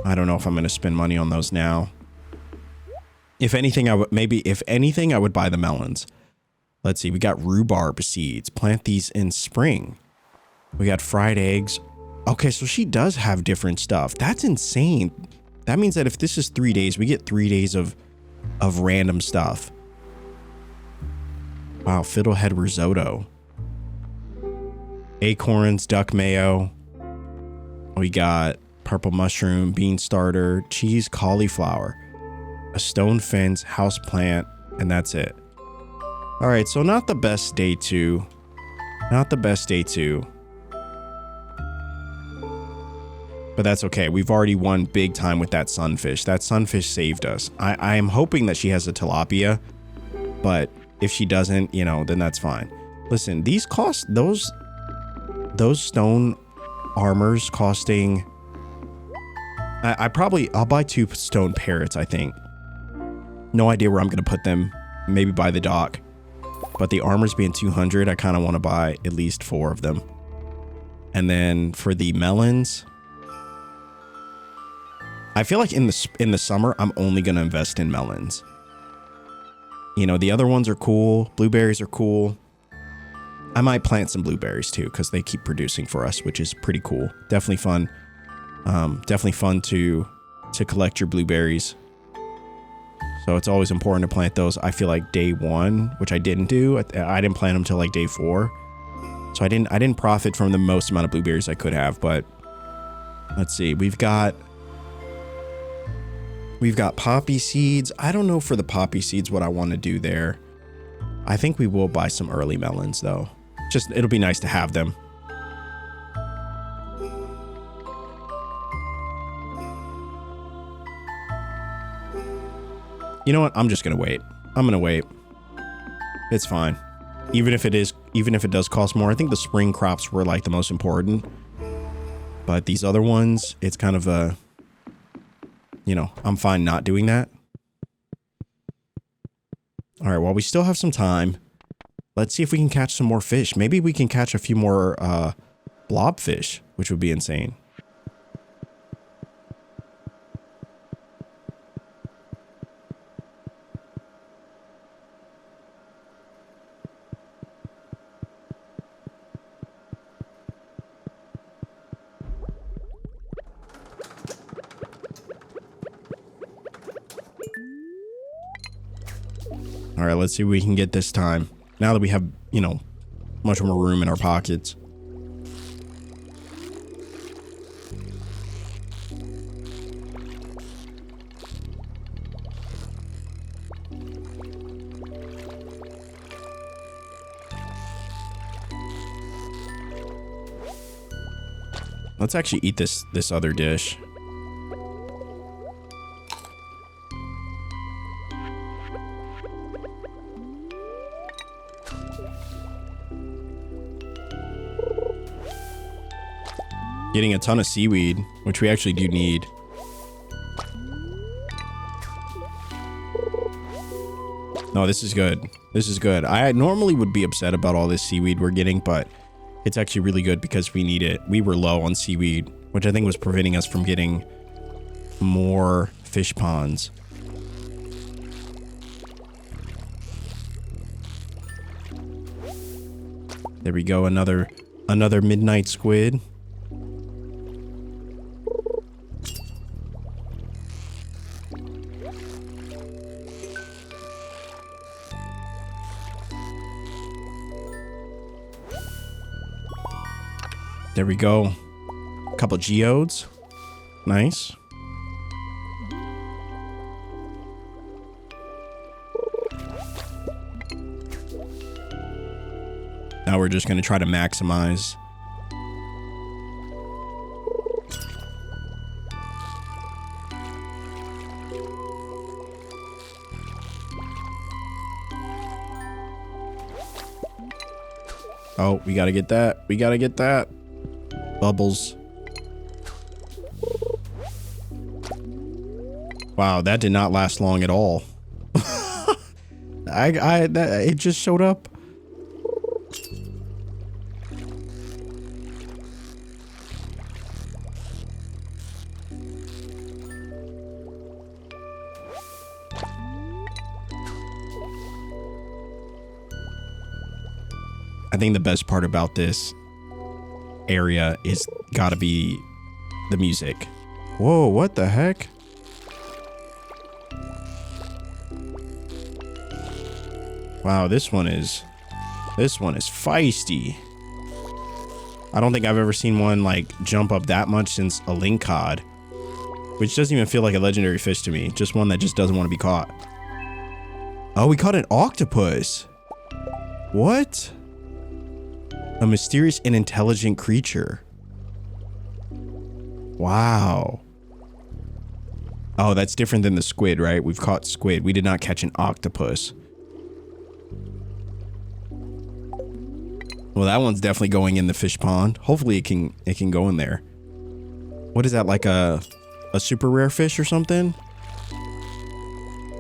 I don't know if I'm going to spend money on those now. If anything, I would buy the melons. Let's see. We got rhubarb seeds. Plant these in spring. We got fried eggs. Okay, so she does have different stuff. That's insane. That means that if this is 3 days, we get 3 days of random stuff. Wow, fiddlehead risotto. Acorns, duck mayo. We got purple mushroom, bean starter, cheese, cauliflower, a stone fence, house plant, and that's it. All right, so not the best day 2. Not the best day 2. But that's okay. We've already won big time with that sunfish. That sunfish saved us. I am hoping that she has a tilapia, but if she doesn't, you know, then that's fine. Listen, these cost, those stone armors costing, I'll buy 2 stone parrots, I think. No idea where I'm going to put them. Maybe by the dock. But the armors being 200, I kind of want to buy at least 4 of them. And then for the melons, I feel like in the summer, I'm only going to invest in melons. You know, the other ones are cool. Blueberries are cool. I might plant some blueberries too, because they keep producing for us, which is pretty cool. Definitely fun. Definitely fun to collect your blueberries. So it's always important to plant those. I feel like day 1, which I didn't do. I didn't plant them till like day 4. So I didn't profit from the most amount of blueberries I could have, but let's see. We've got poppy seeds. I don't know for the poppy seeds what I want to do there. I think we will buy some early melons though. Just, it'll be nice to have them. You know what? I'm just going to wait. I'm going to wait. It's fine. Even if it does cost more, I think the spring crops were like the most important. But these other ones, it's kind of a, you know, I'm fine not doing that. All right, well, we still have some time. Let's see if we can catch some more fish. Maybe we can catch a few more blobfish, which would be insane. All right, let's see what we can get this time. Now that we have, you know, much more room in our pockets. Let's actually eat this other dish. Getting a ton of seaweed, which we actually do need. No, this is good. This is good. I normally would be upset about all this seaweed we're getting, but it's actually really good because we need it. We were low on seaweed, which I think was preventing us from getting more fish ponds. There we go. Another midnight squid. There we go. A couple geodes. Nice. Now we're just going to try to maximize. Oh, we got to get that. We got to get that. Bubbles. Wow, that did not last long at all. It just showed up. I think the best part about this area is gotta be the music. Whoa, what the heck? Wow, this one is feisty. I don't think I've ever seen one like jump up that much since a lingcod, which doesn't even feel like a legendary fish to me. Just one that just doesn't want to be caught. Oh, we caught an octopus. What? A mysterious and intelligent creature. Wow. Oh, that's different than the squid, right? We've caught squid. We did not catch an octopus. Well, that one's definitely going in the fish pond. Hopefully it can go in there. What is that, like a super rare fish or something?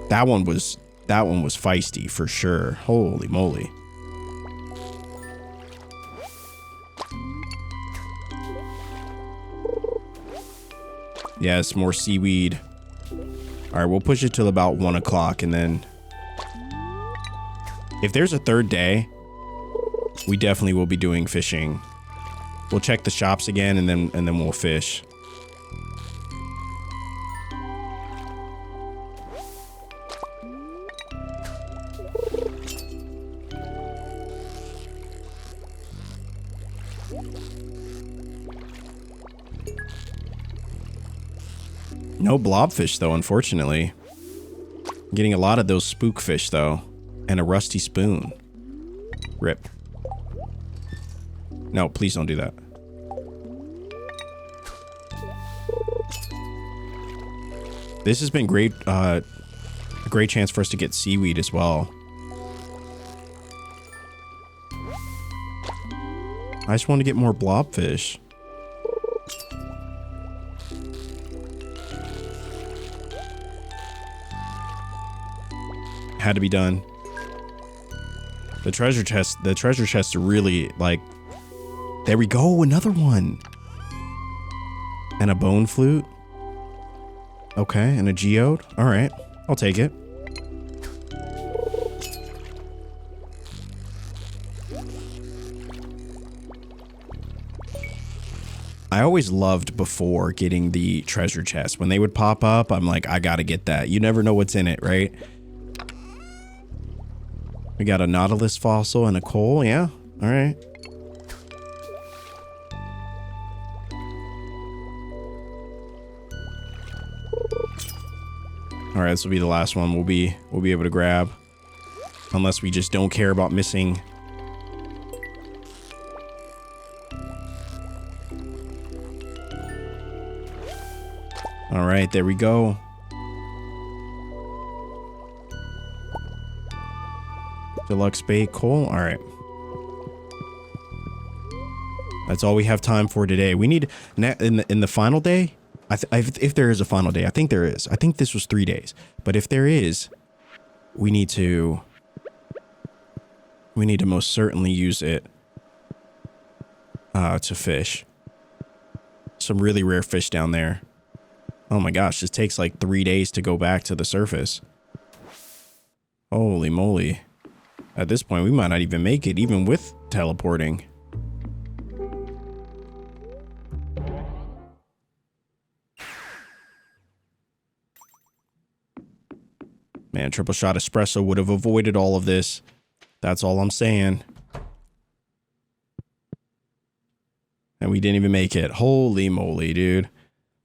That one was feisty for sure. Holy moly. Yes, more seaweed. All right, we'll push it till about 1 o'clock, and then if there's a third day, we definitely will be doing fishing. We'll check the shops again, and then we'll fish. No blobfish though, unfortunately. I'm getting a lot of those spookfish though, and a rusty spoon. Rip. No, please don't do that. This has been great, a great chance for us to get seaweed as well. I just want to get more blobfish. Had to be done. The treasure chest really, like, there we go, another one. And a bone flute. Okay, and a geode. All right, I'll take it. I always loved before getting the treasure chest. When they would pop up, I'm like, I gotta get that. You never know what's in it, right? We got a nautilus fossil and a coal. Yeah. All right. All right, this will be the last one we'll be able to grab, unless we just don't care about missing. All right, there we go. Deluxe bait coal. All right. That's all we have time for today. We need in the final day. If there is a final day, I think there is. I think this was 3 days. But if there is, we need to most certainly use it to fish. Some really rare fish down there. Oh my gosh, this takes like 3 days to go back to the surface. Holy moly. At this point, we might not even make it, even with teleporting. Man, triple shot espresso would have avoided all of this. That's all I'm saying. And we didn't even make it. Holy moly, dude.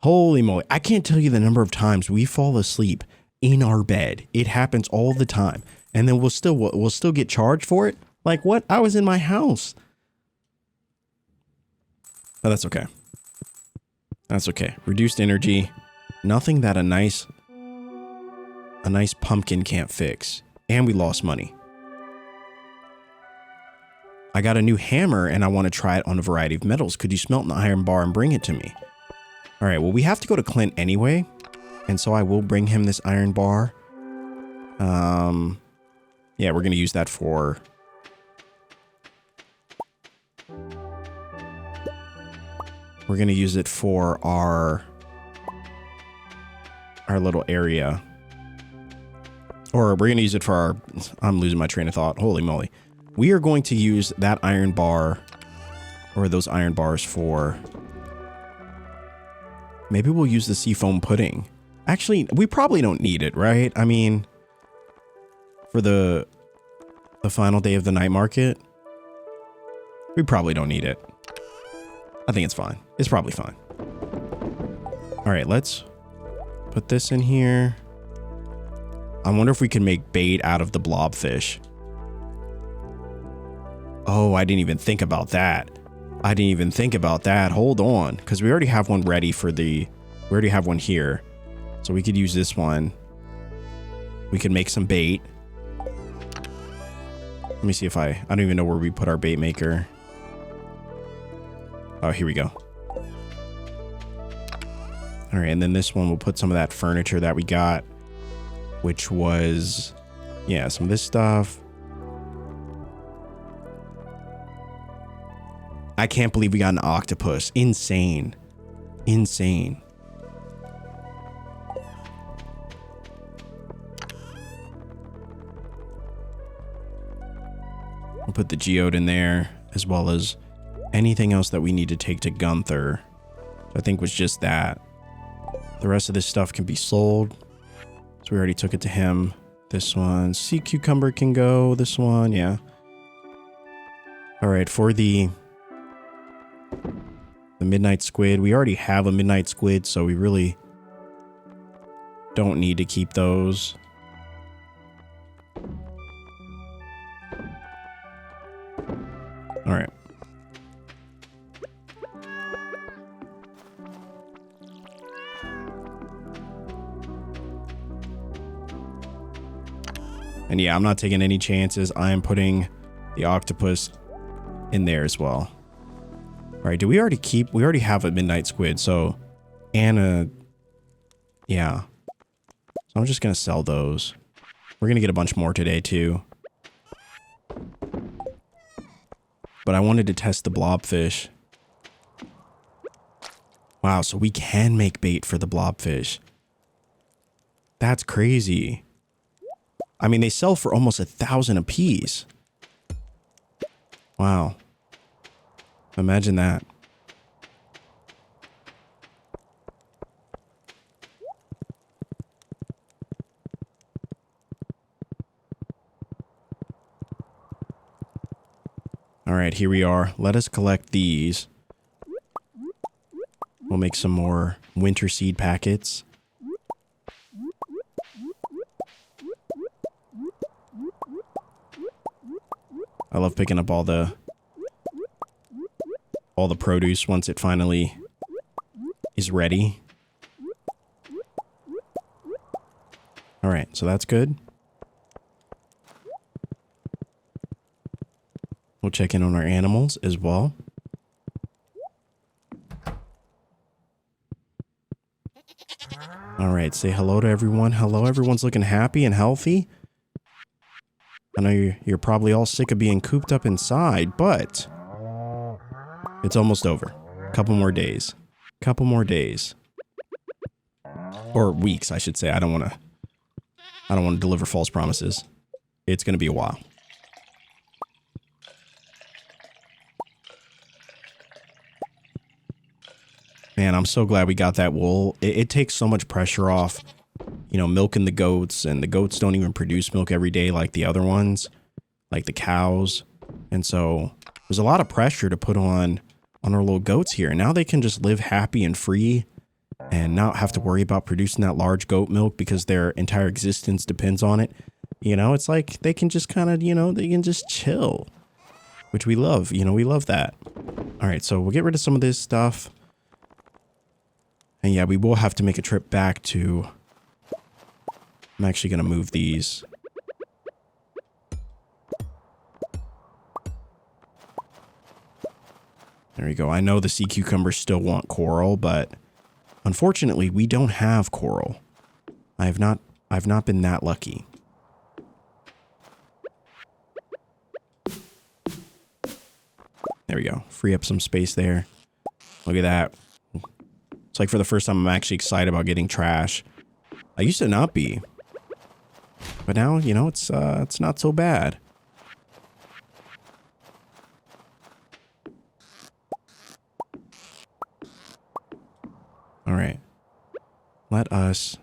Holy moly. I can't tell you the number of times we fall asleep in our bed. It happens all the time. And then we'll still get charged for it? Like what? I was in my house. Oh, that's okay. That's okay. Reduced energy. Nothing that a nice pumpkin can't fix. And we lost money. I got a new hammer and I want to try it on a variety of metals. Could you smelt an iron bar and bring it to me? All right, well, we have to go to Clint anyway. And so I will bring him this iron bar. Yeah, we're going to use that for... We're going to use it for our little area. Or we're going to use it for our... I'm losing my train of thought. Holy moly. We are going to use that iron bar, or those iron bars for... Maybe we'll use the seafoam pudding. Actually, we probably don't need it, right? I mean, for the final day of the night market, we probably don't need it. I think it's fine. It's probably fine. All right, let's put this in here. I wonder if we can make bait out of the blobfish. Oh, I didn't even think about that. I didn't even think about that. Hold on, because we already have one ready for the... We already have one here. So we could use this one. We could make some bait. Let me see if I don't even know where we put our bait maker. Oh, here we go. All right, and then this one, we'll put some of that furniture that we got, which was, yeah, some of this stuff. I can't believe we got an octopus. Insane. Insane. We'll put the geode in there, as well as anything else that we need to take to Gunther. I think was just that. The rest of this stuff can be sold. So we already took it to him. This one. Sea cucumber can go. This one, yeah. All right, for the midnight squid. We already have a midnight squid, so we really don't need to keep those. All right. And yeah, I'm not taking any chances. I am putting the octopus in there as well. All right, we already have a midnight squid, so, and yeah. So I'm just going to sell those. We're going to get a bunch more today too. But I wanted to test the blobfish. Wow, so we can make bait for the blobfish. That's crazy. I mean, they sell for almost 1,000 a piece. Wow. Imagine that. All right, here we are. Let us collect these. We'll make some more winter seed packets. I love picking up all the produce once it finally is ready. All right, so that's good. We'll check in on our animals as well. All right, say hello to everyone. Hello, everyone's looking happy and healthy. I know you're probably all sick of being cooped up inside, but it's almost over. Couple more days. Couple more days. Or weeks, I should say. I don't want to deliver false promises. It's going to be a while. Man, I'm so glad we got that wool. It takes so much pressure off, you know, milking the goats, and the goats don't even produce milk every day like the other ones, like the cows. And so there's a lot of pressure to put on our little goats here. Now they can just live happy and free and not have to worry about producing that large goat milk because their entire existence depends on it. You know, it's like they can just kind of, you know, they can just chill, which we love. You know, we love that. All right, so we'll get rid of some of this stuff. And yeah, we will have to make a trip back to... I'm actually going to move these. There we go. I know the sea cucumbers still want coral, but unfortunately, we don't have coral. I've not been that lucky. There we go. Free up some space there. Look at that. It's like for the first time I'm actually excited about getting trash. I used to not be. But now, you know, it's not so bad. All right. Let us...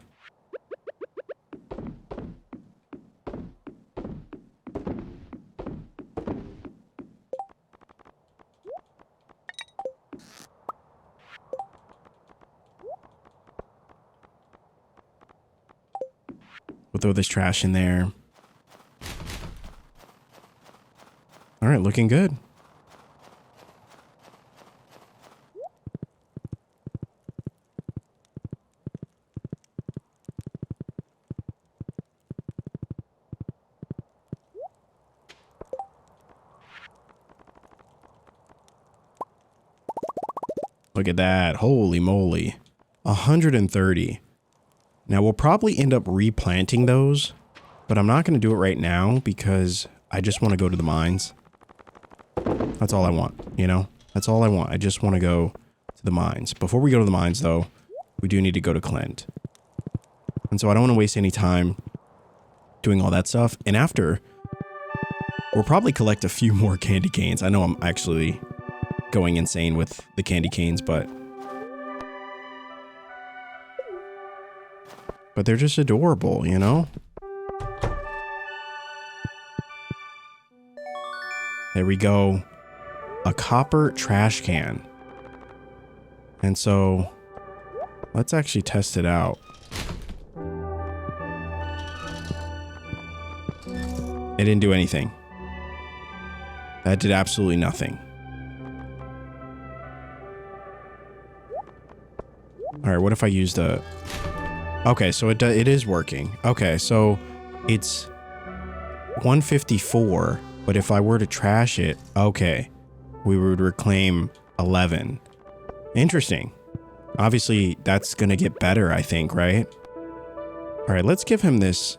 We'll throw this trash in there. All right, looking good. Look at that. Holy moly. 130. Now, we'll probably end up replanting those, but I'm not going to do it right now because I just want to go to the mines. That's all I want, you know? That's all I want. I just want to go to the mines. Before we go to the mines, though, we do need to go to Clint. And so I don't want to waste any time doing all that stuff. And after, we'll probably collect a few more candy canes. I know I'm actually going insane with the candy canes, but they're just adorable, you know? There we go. A copper trash can. And so, let's actually test it out. It didn't do anything. That did absolutely nothing. All right, what if I used a... Okay, so it is working. Okay, so it's 154, but if I were to trash it, okay, we would reclaim 11. Interesting. Obviously, that's going to get better, I think, right? All right, let's give him this.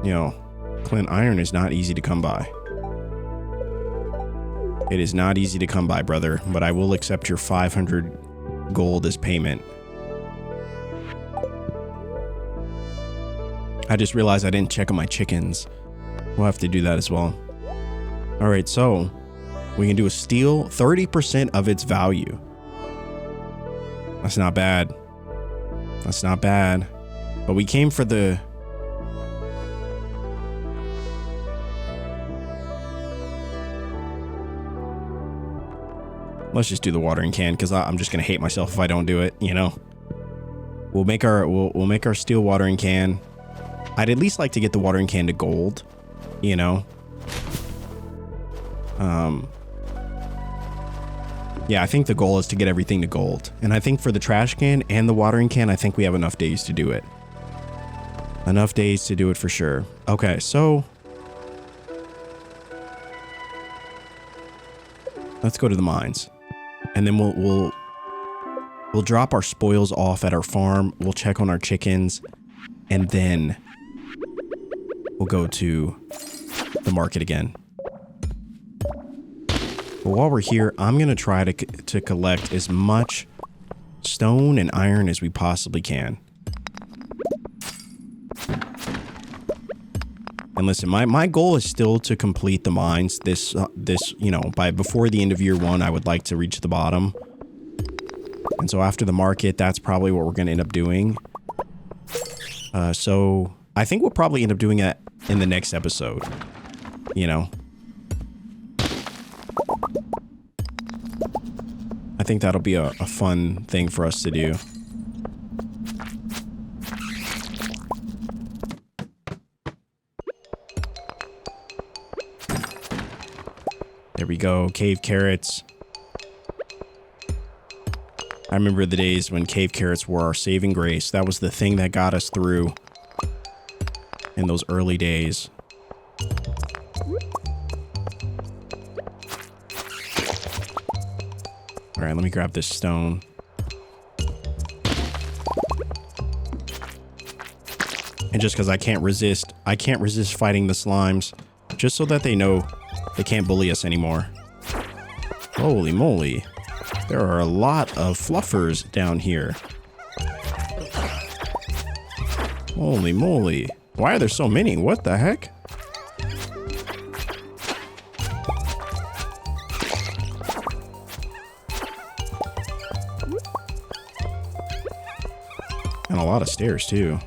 You know, Clint, iron is not easy to come by. It is not easy to come by, brother, but I will accept your 500 gold as payment. I just realized I didn't check on my chickens. We'll have to do that as well. All right, so we can do a steal 30% of its value. That's not bad. That's not bad. But we came for the Let's just do the watering can, because I'm just gonna hate myself if I don't do it, you know? We'll make our steel watering can. I'd at least like to get the watering can to gold, you know? Yeah, I think the goal is to get everything to gold. And I think for the trash can and the watering can, I think we have enough days to do it. Enough days to do it for sure. Okay, so let's go to the mines. And then we'll drop our spoils off at our farm. We'll check on our chickens. And then we'll go to the market again. But while we're here, I'm going to try to collect as much stone and iron as we possibly can. And listen, my goal is still to complete the mines this, you know, before the end of year 1, I would like to reach the bottom. And so after the market, that's probably what we're going to end up doing. So I think we'll probably end up doing it in the next episode, you know. I think that'll be a fun thing for us to do. There we go, cave carrots. I remember the days when cave carrots were our saving grace. That was the thing that got us through in those early days. All right, let me grab this stone. And just because I can't resist fighting the slimes, just so that they know they can't bully us anymore. Holy moly. There are a lot of fluffers down here. Holy moly. Why are there so many? What the heck? And a lot of stairs too.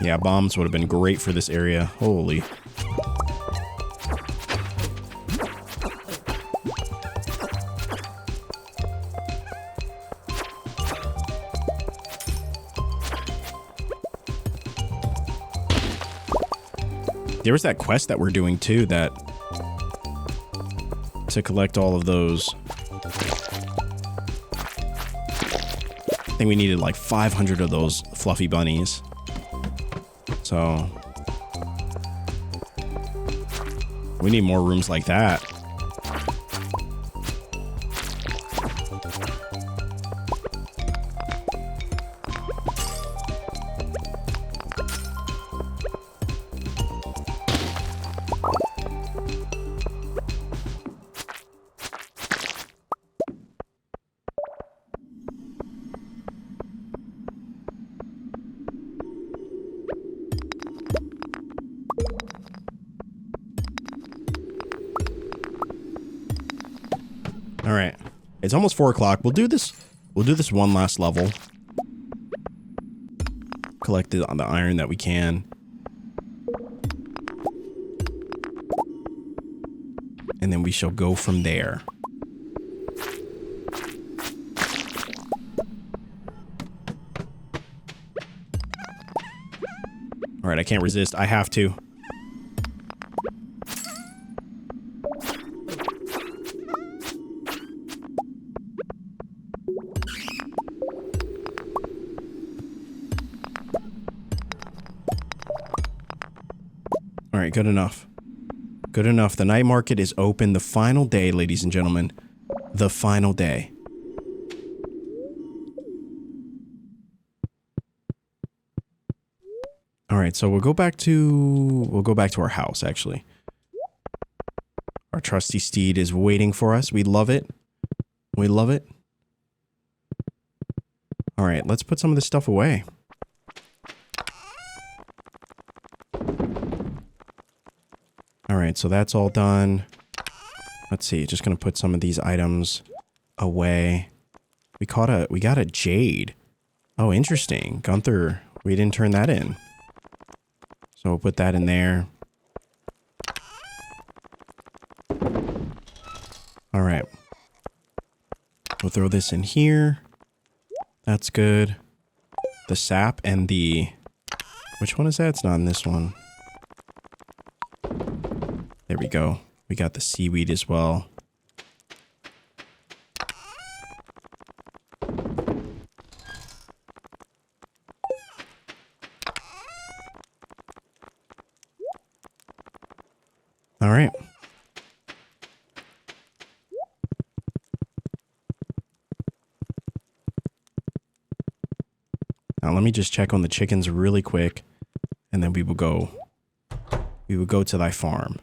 Yeah, bombs would have been great for this area. Holy. There was that quest that we're doing too, that to collect all of those. I think we needed like 500 of those fluffy bunnies. So we need more rooms like that. All right, it's almost 4 o'clock. We'll do this one last level. Collect the iron that we can. And then we shall go from there. All right, I can't resist. I have to. All right, good enough. Good enough. The night market is open. The final day, ladies and gentlemen. The final day. All right, so we'll go back to our house, actually. Our trusty steed is waiting for us. We love it. We love it. All right, let's put some of this stuff away. All right, so that's all done. Let's see, just gonna put some of these items away. We got a jade. Oh, interesting. Gunther, we didn't turn that in. So we'll put that in there. We'll throw this in here. That's good. The sap and the... Which one is that? It's not in this one. There we go. We got the seaweed as well. All right. Now let me just check on the chickens really quick, and then we will go to thy farm.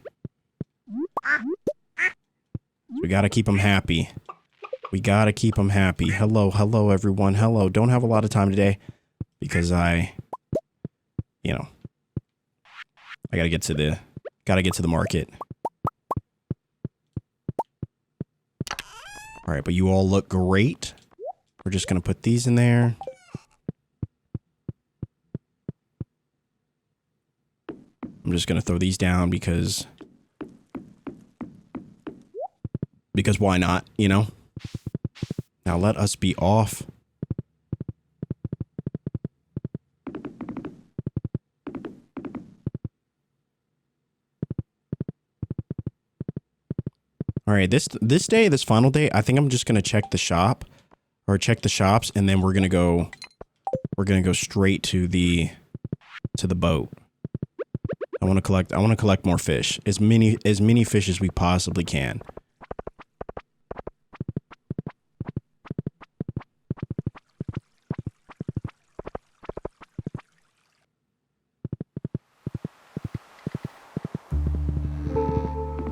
We gotta keep them happy. We gotta keep them happy. Hello, hello everyone. Hello. Don't have a lot of time today because I gotta get to the market. All right, but you all look great. We're just gonna put these in there. I'm just gonna throw these down because why not, you know? Now let us be off. All right, this final day, I think I'm just gonna check the shop, or check the shops, and then we're gonna go straight to the boat. I want to collect more fish, as many fish as we possibly can.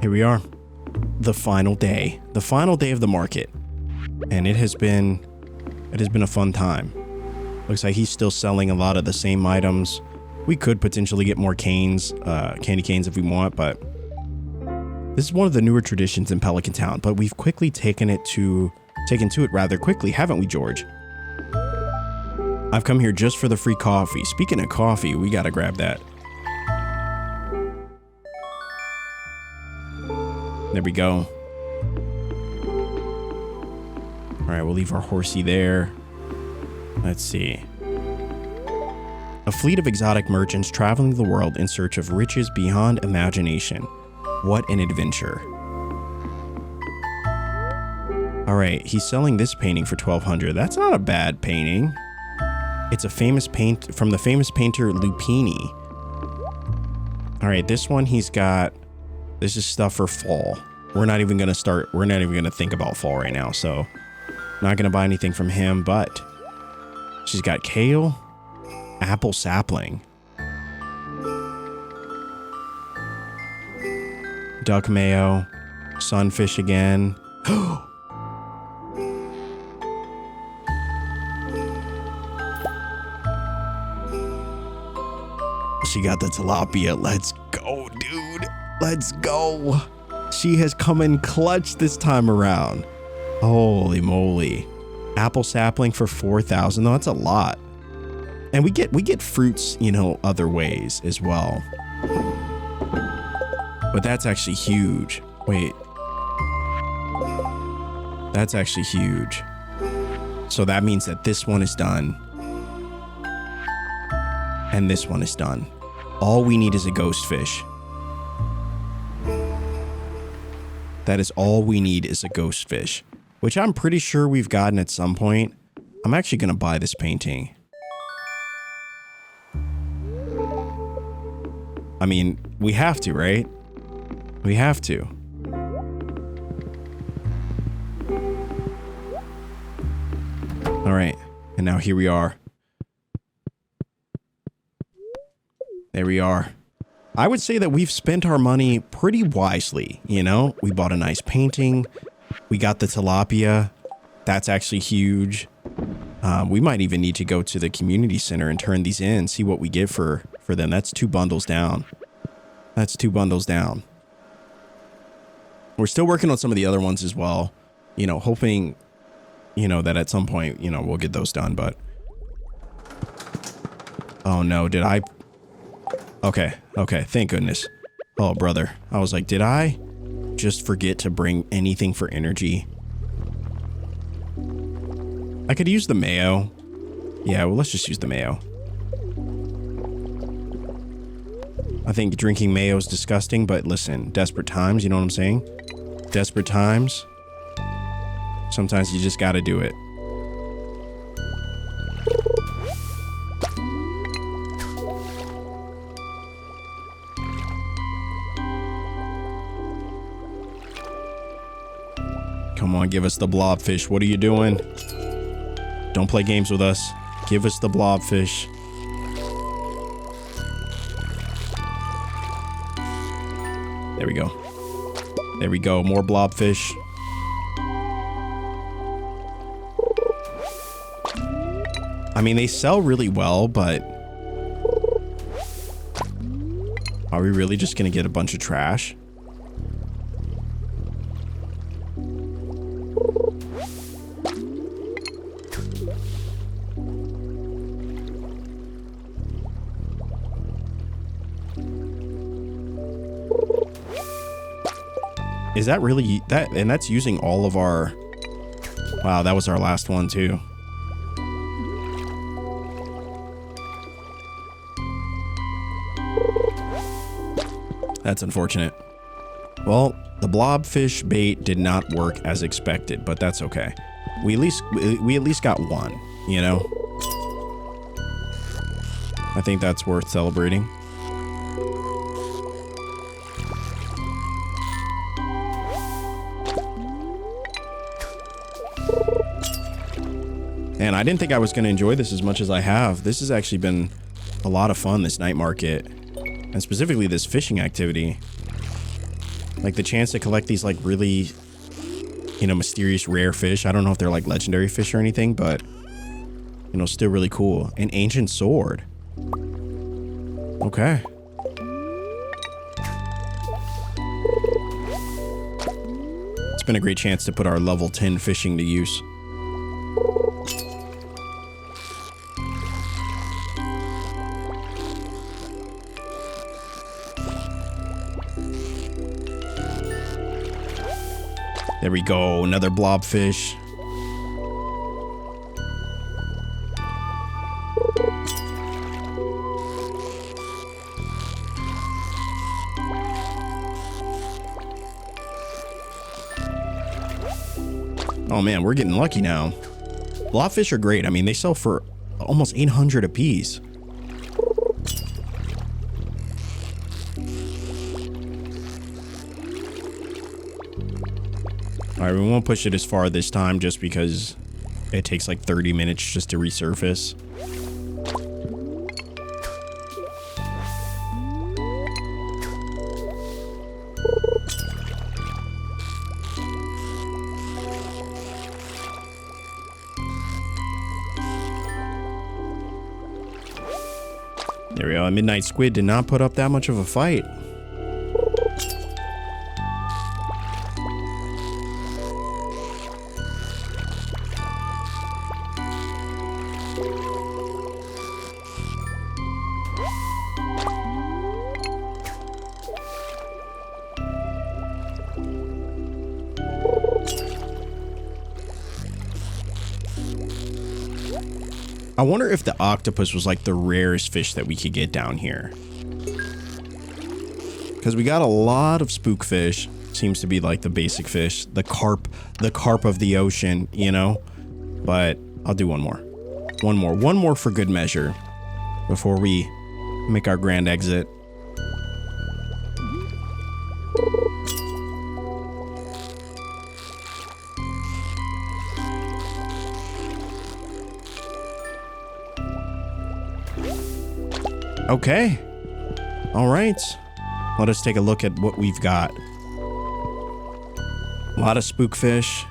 Here we are. The final day of the market, and it has been a fun time. Looks like he's still selling a lot of the same items. We could potentially get more canes, candy canes if we want, but this is one of the newer traditions in Pelican Town, but we've quickly taken to it rather quickly, haven't we, George? I've come here just for the free coffee. Speaking of coffee, we gotta grab that. There we go. All right, we'll leave our horsey there. Let's see. A fleet of exotic merchants traveling the world in search of riches beyond imagination. What an adventure. All right, he's selling this painting for $1,200. That's not a bad painting. It's a famous paint from the famous painter Lupini. All right, this one he's got... This is stuff for fall. We're not even gonna think about fall right now, so not gonna buy anything from him, but she's got kale, apple sapling, duck mayo, sunfish again. She got the tilapia. Let's go, dude. Let's go. She has come in clutch this time around. Holy moly. Apple sapling for 4,000. though. That's a lot. And we get fruits, other ways as well. But that's actually huge. Wait. That's actually huge. So that means that this one is done. And this one is done. All we need is a ghost fish. That is all we need is a ghost fish, which I'm pretty sure we've gotten at some point. I'm actually going to buy this painting. I mean, we have to, right? We have to. All right. And now here we are. There we are. I would say that we've spent our money pretty wisely, We bought a nice painting. We got the tilapia. That's actually huge. We might even need to go to the community center and turn these in, see what we get for them. That's 2 bundles down. That's 2 bundles down. We're still working on some of the other ones as well, hoping, that at some point, we'll get those done, but... Oh no, did I... Okay, thank goodness. Oh, brother. I was like, did I just forget to bring anything for energy? I could use the mayo. Yeah, well, let's just use the mayo. I think drinking mayo is disgusting, but listen, desperate times, you know what I'm saying? Desperate times. Sometimes you just gotta do it. Come on, give us the blobfish. What are you doing? Don't play games with us. Give us the blobfish. There we go. There we go. More blobfish. I mean, they sell really well, but are we really just gonna get a bunch of trash? Is that really that? And that's using all of our... Wow, that was our last one too. That's unfortunate. Well, the blobfish bait did not work as expected, but that's okay. We at least got one, you know? I think that's worth celebrating. And I didn't think I was going to enjoy this as much as I have. This has actually been a lot of fun, this night market. And specifically this fishing activity. Like the chance to collect these like really, you know, mysterious rare fish. I don't know if they're like legendary fish or anything, but, you know, still really cool. An ancient sword. Okay. It's been a great chance to put our level 10 fishing to use. There we go, another blobfish. Oh man, we're getting lucky now. Blobfish are great. I mean, they sell for almost 800 a piece. All right, we won't push it as far this time just because it takes like 30 minutes just to resurface. There we go. A midnight squid did not put up that much of a fight. I wonder if the octopus was like the rarest fish that we could get down here. Because we got a lot of spookfish. Seems to be like the basic fish. The carp of the ocean, you know? But I'll do one more. One more for good measure. Before we make our grand exit. Okay. All right. Let us take a look at what we've got. A lot of spookfish.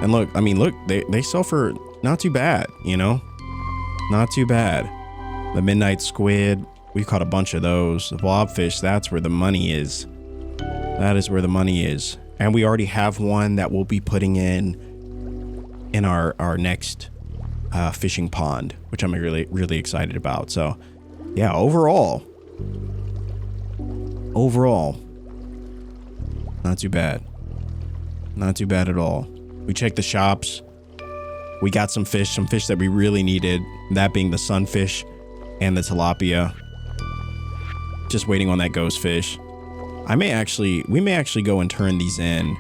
And look, I mean, look, they sell for not too bad, you know? Not too bad. The midnight squid, we caught a bunch of those. The blobfish, that's where the money is. That is where the money is. And we already have one that we'll be putting in our next fishing pond, which I'm really, really excited about. So, yeah, overall, not too bad. Not too bad at all. We checked the shops. We got some fish that we really needed, that being the sunfish and the tilapia. Just waiting on that ghost fish. We may actually go and turn these in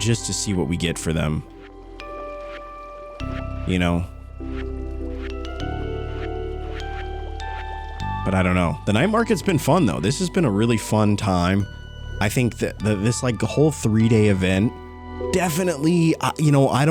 just to see what we get for them. You know. But I don't know. The night market's been fun though. This has been a really fun time. I think that this like the whole 3-day event, definitely, you know, I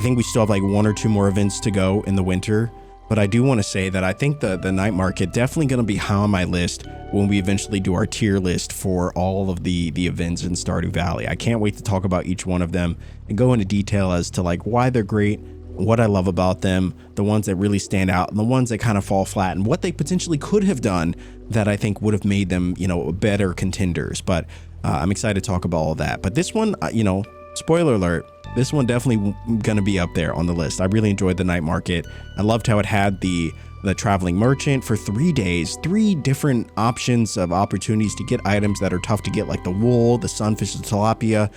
think we still have like 1 or 2 more events to go in the winter. But I do want to say that I think the night market definitely going to be high on my list when we eventually do our tier list for all of the events in Stardew Valley. I can't wait to talk about each one of them and go into detail as to like why they're great, what I love about them, the ones that really stand out, and the ones that kind of fall flat, and what they potentially could have done that I think would have made them, you know, better contenders. But I'm excited to talk about all that. But this one, you know, spoiler alert, this one definitely gonna be up there on the list. I really enjoyed the night market. I loved how it had the traveling merchant for 3 days, 3 different options of opportunities to get items that are tough to get, like the wool, the sunfish, the tilapia.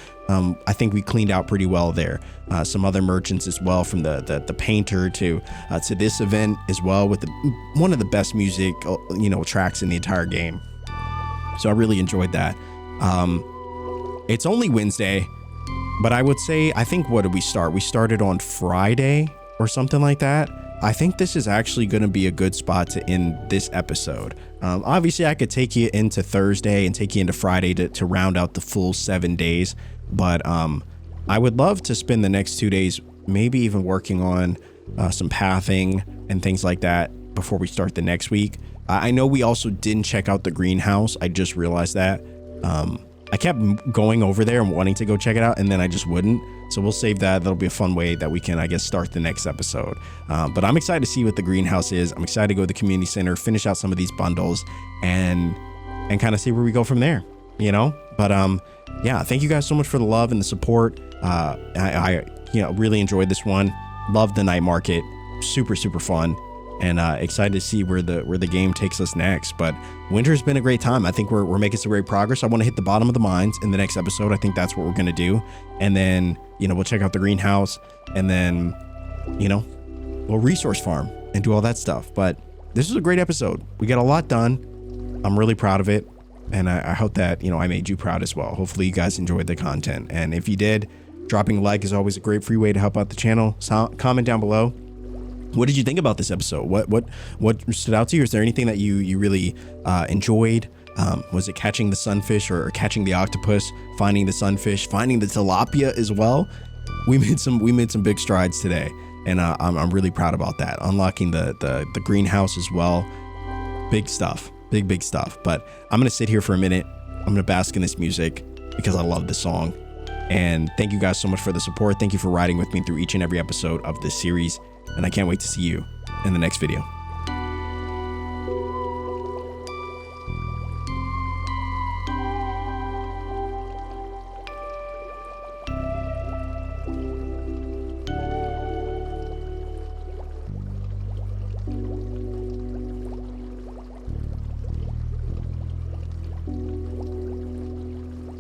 I think we cleaned out pretty well there. Some other merchants as well, from the painter to this event as well, with one of the best music, you know, tracks in the entire game. So I really enjoyed that. It's only Wednesday, but I would say, I think, what did we start? We started on Friday or something like that. I think this is actually going to be a good spot to end this episode. Obviously, I could take you into Thursday and take you into Friday to round out the full 7 days. But I would love to spend the next 2 days maybe even working on some pathing and things like that before we start the next week. I know we also didn't check out the greenhouse. I just realized that. I kept going over there and wanting to go check it out, and then I just wouldn't. So we'll save that. That'll be a fun way that we can, I guess, start the next episode. But I'm excited to see what the greenhouse is. I'm excited to go to the community center, finish out some of these bundles, and kind of see where we go from there, you know? But yeah, thank you guys so much for the love and the support. I you know, really enjoyed this one. Loved the night market. Super, super fun. And excited to see where the game takes us next. But winter's been a great time. I think we're making some great progress. I want to hit the bottom of the mines in the next episode. I think that's what we're going to do. And then, you know, we'll check out the greenhouse, and then, you know, we'll resource farm and do all that stuff. But this was a great episode. We got a lot done. I'm really proud of it. And I hope that, you know, I made you proud as well. Hopefully you guys enjoyed the content. And if you did, dropping a like is always a great free way to help out the channel. So comment down below. What did you think about this episode? What stood out to you? Is there anything that you really enjoyed? Was it catching the sunfish or catching the octopus, finding the sunfish, finding the tilapia as well? We made some big strides today, and I'm really proud about that. Unlocking the greenhouse as well. Big stuff, big stuff. But I'm gonna sit here for a minute. I'm gonna bask in this music because I love this song. And thank you guys so much for the support. Thank you for riding with me through each and every episode of this series. And I can't wait to see you in the next video.